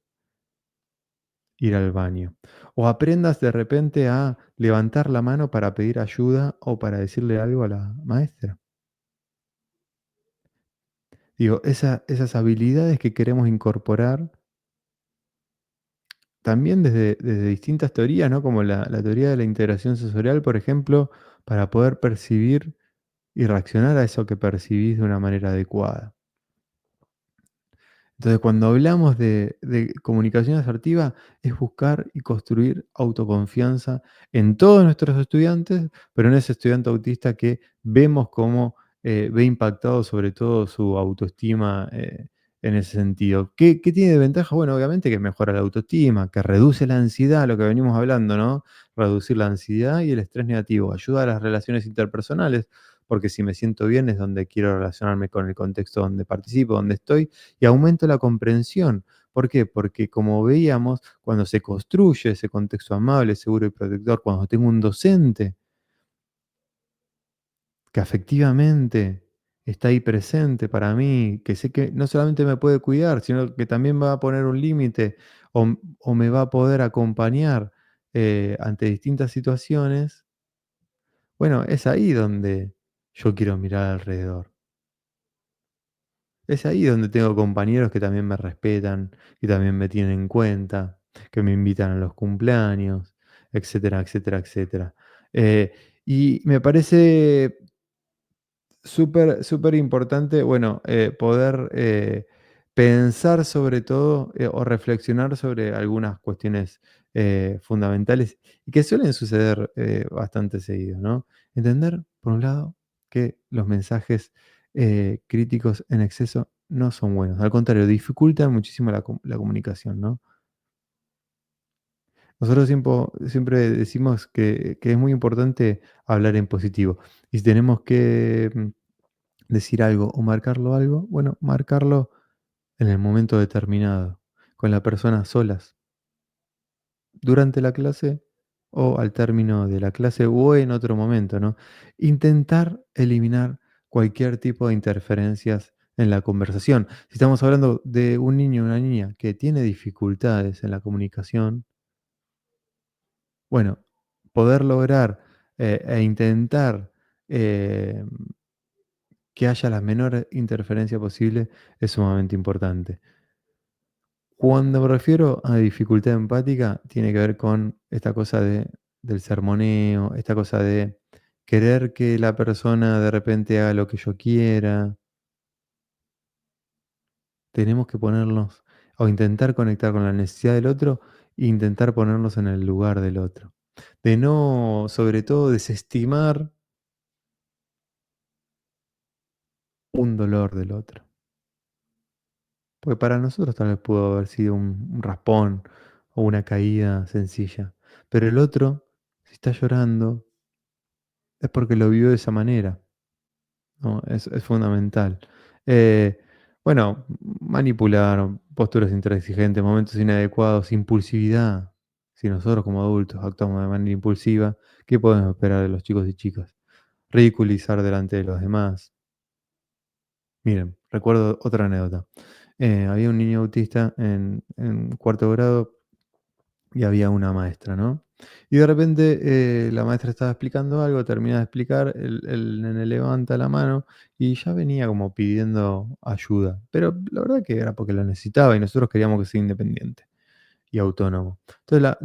[SPEAKER 1] ir al baño. O aprendas de repente a levantar la mano para pedir ayuda o para decirle algo a la maestra. Digo, esas habilidades que queremos incorporar también desde distintas teorías, ¿no? Como la teoría de la integración sensorial, por ejemplo, para poder percibir y reaccionar a eso que percibís de una manera adecuada. Entonces, cuando hablamos de comunicación asertiva, es buscar y construir autoconfianza en todos nuestros estudiantes, pero en ese estudiante autista que vemos cómo ve impactado sobre todo su autoestima en ese sentido. ¿Qué tiene de ventaja? Bueno, obviamente que mejora la autoestima, que reduce la ansiedad, lo que venimos hablando, ¿no? Reducir la ansiedad y el estrés negativo, ayuda a las relaciones interpersonales, porque si me siento bien es donde quiero relacionarme con el contexto donde participo, donde estoy, y aumento la comprensión. ¿Por qué? Porque como veíamos, cuando se construye ese contexto amable, seguro y protector, cuando tengo un docente que afectivamente está ahí presente para mí, que sé que no solamente me puede cuidar, sino que también va a poner un límite o me va a poder acompañar ante distintas situaciones, bueno, es ahí donde yo quiero mirar alrededor. Es ahí donde tengo compañeros que también me respetan, que también me tienen en cuenta, que me invitan a los cumpleaños, etcétera, etcétera, etcétera. Eh, y me parece súper, súper importante, bueno, poder pensar sobre todo o reflexionar sobre algunas cuestiones fundamentales y que suelen suceder bastante seguido, ¿no? Entender, por un lado, que los mensajes críticos en exceso no son buenos, al contrario, dificultan muchísimo la comunicación, ¿no? Nosotros siempre decimos que es muy importante hablar en positivo. Y si tenemos que decir algo o marcarlo algo, bueno, marcarlo en el momento determinado, con la persona a solas, durante la clase o al término de la clase o en otro momento, ¿no? Intentar eliminar cualquier tipo de interferencias en la conversación. Si estamos hablando de un niño o una niña que tiene dificultades en la comunicación, bueno, poder lograr e intentar eh, que haya la menor interferencia posible es sumamente importante. Cuando me refiero a dificultad empática, tiene que ver con esta cosa del sermoneo, esta cosa de querer que la persona de repente haga lo que yo quiera. Tenemos que ponernos o intentar conectar con la necesidad del otro e intentar ponernos en el lugar del otro. De no, sobre todo, desestimar un dolor del otro. Porque para nosotros tal vez pudo haber sido un raspón o una caída sencilla. Pero el otro, si está llorando, es porque lo vivió de esa manera, ¿no? Es fundamental. Eh, Bueno, manipular, posturas intransigentes, momentos inadecuados, impulsividad. Si nosotros como adultos actuamos de manera impulsiva, ¿qué podemos esperar de los chicos y chicas? Ridiculizar delante de los demás. Miren, recuerdo otra anécdota. Había un niño autista en cuarto grado y había una maestra, ¿no? Y de repente la maestra estaba explicando algo, termina de explicar, el nene levanta la mano y ya venía como pidiendo ayuda. Pero la verdad que era porque lo necesitaba y nosotros queríamos que sea independiente y autónomo. Entonces,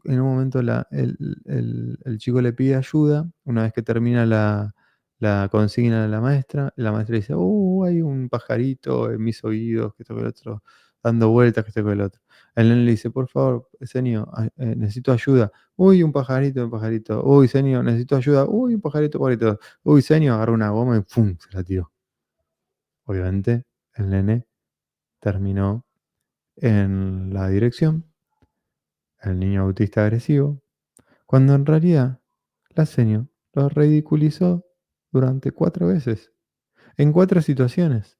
[SPEAKER 1] en un momento el chico le pide ayuda, una vez que termina la consigna de la maestra dice, hay un pajarito en mis oídos, que esto que el otro, dando vueltas, que esto que el otro. El nene le dice, por favor, señor, necesito ayuda. Uy, un pajarito, un pajarito. Uy, señor, necesito ayuda. Uy, un pajarito, pajarito. Uy, señor, agarró una goma y ¡pum! Se la tiró. Obviamente, el nene terminó en la dirección, el niño autista agresivo, cuando en realidad la seño lo ridiculizó durante 4 veces, en 4 situaciones.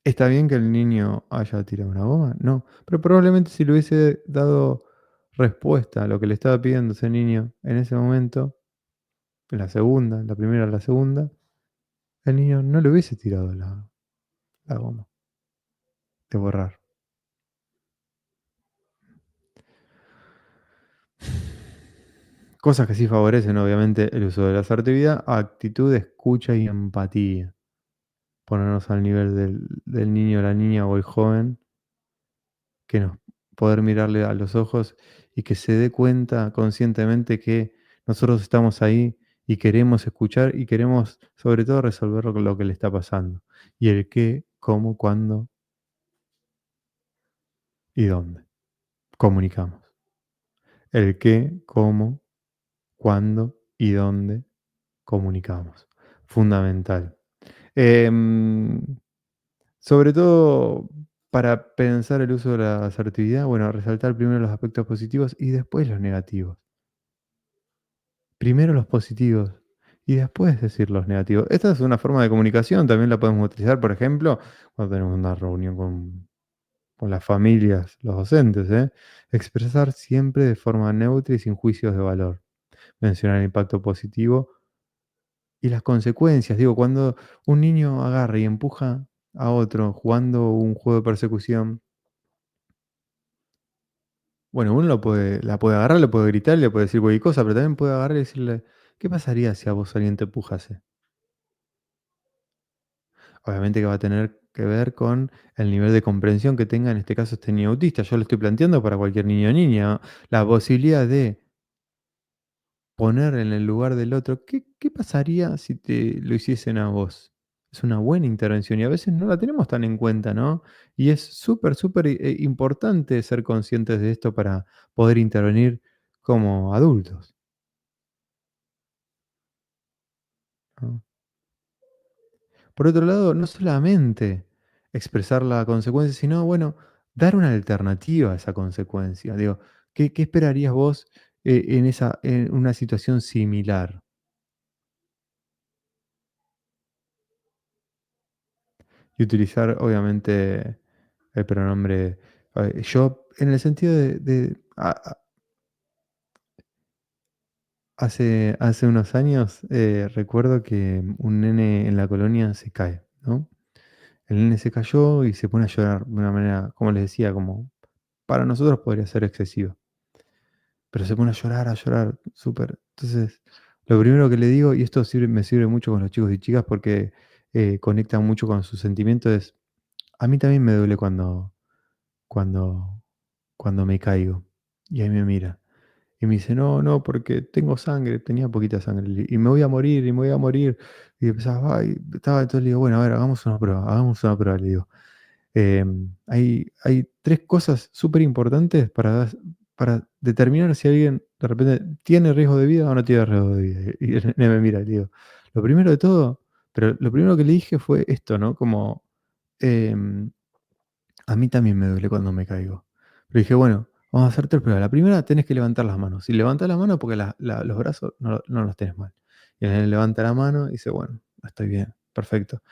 [SPEAKER 1] ¿Está bien que el niño haya tirado una goma? No, pero probablemente si le hubiese dado respuesta a lo que le estaba pidiendo ese niño en ese momento, en la segunda, la primera, la segunda, el niño no le hubiese tirado la goma de borrar. Cosas que sí favorecen, obviamente, el uso de la asertividad, actitud, escucha y empatía. Ponernos al nivel del niño, la niña o el joven, que nos poder mirarle a los ojos y que se dé cuenta conscientemente que nosotros estamos ahí y queremos escuchar y queremos, sobre todo, resolver lo que le está pasando. Y el qué, cómo, cuándo y dónde. Comunicamos. El qué, cómo, cuándo y dónde comunicamos. Fundamental. Em, Sobre todo para pensar el uso de la asertividad, bueno, resaltar primero los aspectos positivos y después los negativos. Primero los positivos y después decir los negativos. Esta es una forma de comunicación, también la podemos utilizar, por ejemplo, cuando tenemos una reunión con las familias, los docentes, ¿eh? Expresar siempre de forma neutra y sin juicios de valor. Mencionar el impacto positivo y las consecuencias. Digo, cuando un niño agarra y empuja a otro jugando un juego de persecución, bueno, uno la puede agarrar, le puede gritar, le puede decir cualquier cosa, pero también puede agarrar y decirle: "¿Qué pasaría si a vos alguien te empujase?". Obviamente que va a tener que ver con el nivel de comprensión que tenga, en este caso, este niño autista. Yo lo estoy planteando para cualquier niño o niña, la posibilidad de poner en el lugar del otro, ¿qué pasaría si te lo hiciesen a vos? Es una buena intervención y a veces no la tenemos tan en cuenta, ¿no? Y es súper, súper importante ser conscientes de esto para poder intervenir como adultos, ¿no? Por otro lado, no solamente expresar la consecuencia, sino, bueno, dar una alternativa a esa consecuencia. Digo, ¿qué esperarías vos en una situación similar? Y utilizar, obviamente, el pronombre yo, en el sentido hace unos años, recuerdo que un nene en la colonia se cae, ¿no? El nene se cayó y se pone a llorar de una manera, como les decía, como para nosotros podría ser excesiva, pero se pone a llorar, súper. Entonces, lo primero que le digo, y esto me sirve mucho con los chicos y chicas porque conectan mucho con sus sentimientos, es, a mí también me duele cuando cuando me caigo. Y ahí me mira. Y me dice: "No, no, porque tengo sangre", tenía poquita sangre, "y me voy a morir, y me voy a morir". Y empezaba, ay, entonces le digo: "Bueno, a ver, hagamos una prueba", le digo. Hay 3 cosas superimportantes para determinar si alguien de repente tiene riesgo de vida o no tiene riesgo de vida. Y el nene me mira y le digo: "Lo primero de todo", pero lo primero que le dije fue esto, ¿no? Como, em a mí también me duele cuando me caigo. Pero dije: "Bueno, vamos a hacer 3 pruebas. La primera tenés que levantar las manos. Si levantás la mano porque los brazos no los tenés mal". Y él levanta la mano y dice: "Bueno, estoy bien, perfecto".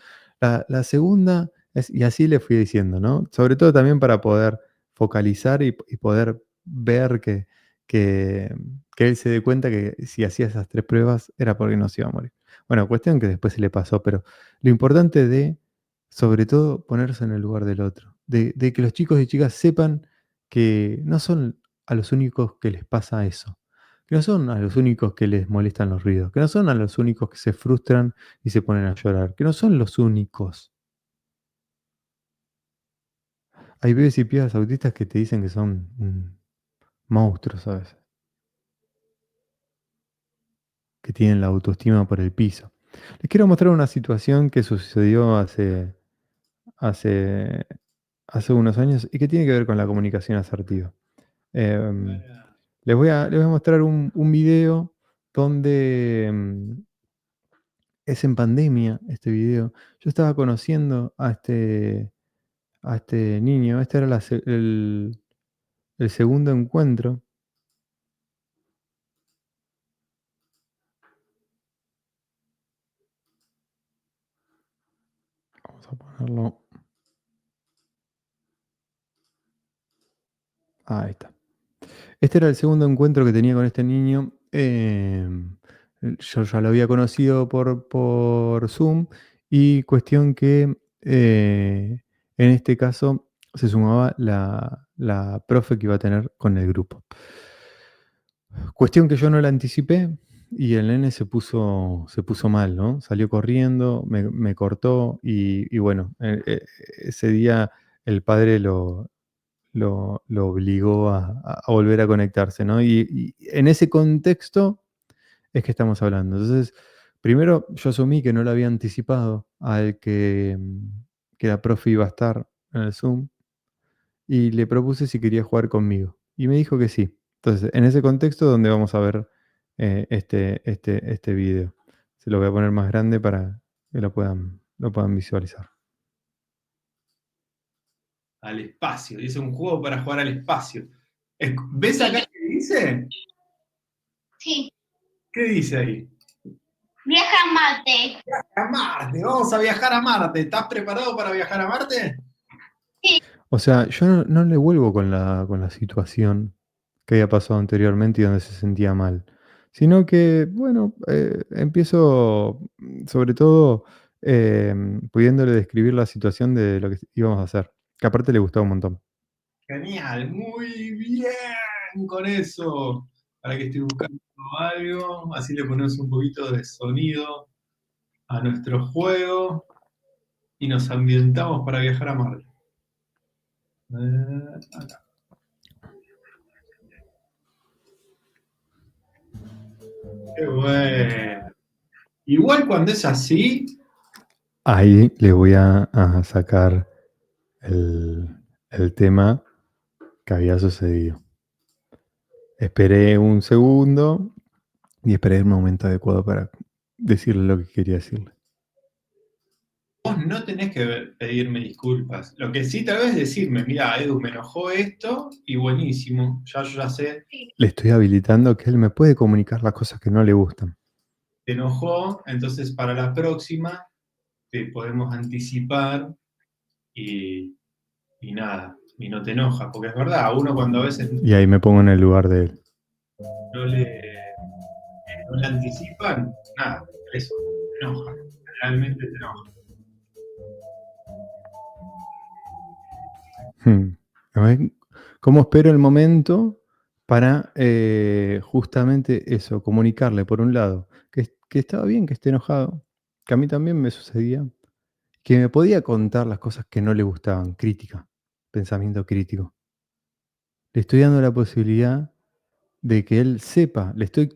[SPEAKER 1] La segunda es y así le fui diciendo, ¿no? Sobre todo también para poder focalizar y poder ver que que él se dé cuenta que si hacía esas 3 pruebas era porque no se iba a morir. Bueno, cuestión que después se le pasó, pero lo importante de, sobre todo, ponerse en el lugar del otro, de que los chicos y chicas sepan que no son a los únicos que les pasa eso, que no son a los únicos que les molestan los ruidos, que no son a los únicos que se frustran y se ponen a llorar, que no son los únicos. Hay pibes y pibas autistas que te dicen que son, monstruos a veces, que tienen la autoestima por el piso. Les quiero mostrar una situación que sucedió hace hace unos años y que tiene que ver con la comunicación asertiva. Em, les voy a mostrar un video donde, es en pandemia este video. Yo estaba conociendo a este niño, este era el segundo encuentro. Vamos a ponerlo. Ahí está. Este era el segundo encuentro que tenía con este niño. Yo ya lo había conocido por Zoom y cuestión que en este caso se sumaba la profe que iba a tener con el grupo. Cuestión que yo no la anticipé y el nene se puso mal, ¿no? Salió corriendo, me cortó y bueno, ese día el padre lo obligó a volver a conectarse, ¿no? Y en ese contexto es que estamos hablando. Entonces, primero yo asumí que no lo había anticipado al que la profe iba a estar en el Zoom y le propuse si quería jugar conmigo. Y me dijo que sí. Entonces, en ese contexto donde vamos a ver este video. Se lo voy a poner más grande para que lo puedan visualizar.
[SPEAKER 2] Al espacio. Dice un juego para jugar al espacio. ¿Ves acá qué dice?
[SPEAKER 3] Sí,
[SPEAKER 2] ¿Qué dice ahí?
[SPEAKER 3] viaja a Marte.
[SPEAKER 2] A Marte, vamos a viajar a Marte. ¿Estás preparado para viajar a Marte?
[SPEAKER 1] O sea, yo no le vuelvo con la situación que había pasado anteriormente y donde se sentía mal, sino que, bueno, empiezo, sobre todo, pudiéndole describir la situación de lo que íbamos a hacer, que aparte le gustaba un montón.
[SPEAKER 2] Genial, muy bien con eso. Para que estoy buscando algo, así le ponemos un poquito de sonido a nuestro juego y nos ambientamos para viajar a Marte. Acá. Qué bueno. Igual cuando es así,
[SPEAKER 1] Ahí le voy a sacar el tema que había sucedido. Esperé un segundo y esperé el momento adecuado para decirle lo que quería decirle.
[SPEAKER 2] vos no tenés que pedirme disculpas. Lo que sí tal vez es decirme, mira, Edu, me enojó esto y buenísimo, ya yo ya sé,
[SPEAKER 1] Le estoy habilitando que él me puede comunicar las cosas que no le gustan.
[SPEAKER 2] te enojó, entonces para la próxima te podemos anticipar y, y nada, y no te enojas, porque es verdad, uno cuando a veces
[SPEAKER 1] Y ahí me pongo en el lugar de él.
[SPEAKER 2] no le, no le anticipan, nada, eso, te enoja, realmente te enoja.
[SPEAKER 1] A ver, ¿cómo espero el momento para justamente eso, comunicarle, por un lado, que estaba bien que esté enojado, que a mí también me sucedía, que me podía contar las cosas que no le gustaban, crítica, pensamiento crítico. Le estoy dando la posibilidad de que él sepa, le estoy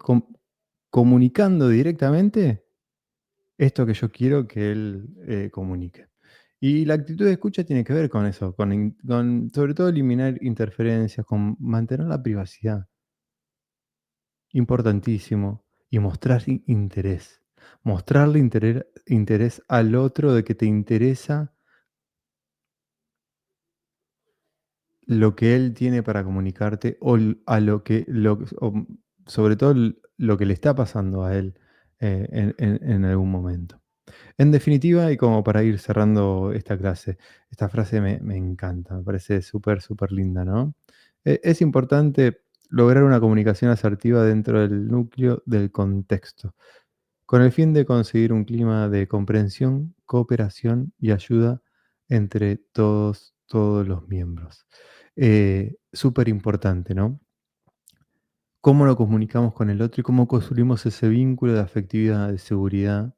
[SPEAKER 1] comunicando directamente esto que yo quiero que él comunique. Y la actitud de escucha tiene que ver con eso, con sobre todo eliminar interferencias, con mantener la privacidad, importantísimo, y mostrar interés. Mostrarle interés al otro de que te interesa lo que él tiene para comunicarte o a sobre todo lo que le está pasando a él en algún momento. En definitiva, y como para ir cerrando esta clase, esta frase me encanta, me parece súper, súper linda, ¿no? Es importante lograr una comunicación asertiva dentro del núcleo del contexto, con el fin de conseguir un clima de comprensión, cooperación y ayuda entre todos los miembros. Súper importante, ¿no? Cómo lo comunicamos con el otro y cómo construimos ese vínculo de afectividad, de seguridad,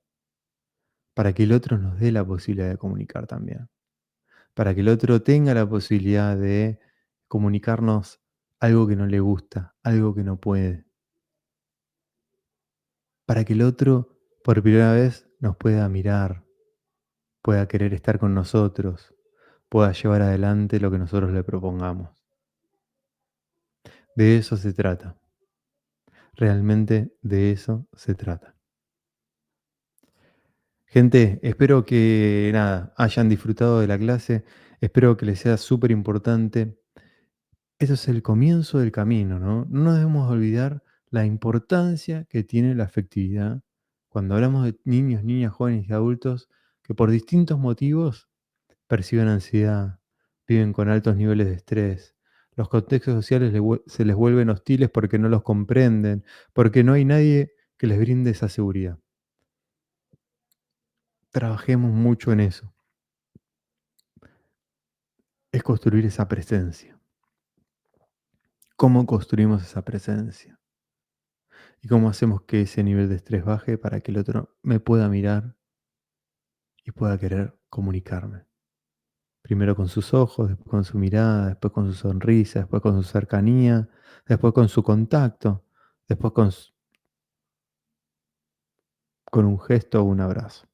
[SPEAKER 1] para que el otro nos dé la posibilidad de comunicar también. Para que el otro tenga la posibilidad de comunicarnos algo que no le gusta, algo que no puede. Para que el otro, por primera vez, nos pueda mirar, pueda querer estar con nosotros, pueda llevar adelante lo que nosotros le propongamos. De eso se trata. Realmente de eso se trata. Gente, espero que nada, hayan disfrutado de la clase, espero que les sea súper importante. Eso es el comienzo del camino, ¿no? No nos debemos olvidar la importancia que tiene la afectividad cuando hablamos de niños, niñas, jóvenes y adultos que por distintos motivos perciben ansiedad, viven con altos niveles de estrés. Los contextos sociales se les vuelven hostiles porque no los comprenden, porque no hay nadie que les brinde esa seguridad. Trabajemos mucho en eso. Es construir esa presencia. ¿Cómo construimos esa presencia? ¿Y cómo hacemos que ese nivel de estrés baje para que el otro me pueda mirar y pueda querer comunicarme? Primero con sus ojos, después con su mirada, después con su sonrisa, después con su cercanía, después con su contacto, después con un gesto o un abrazo.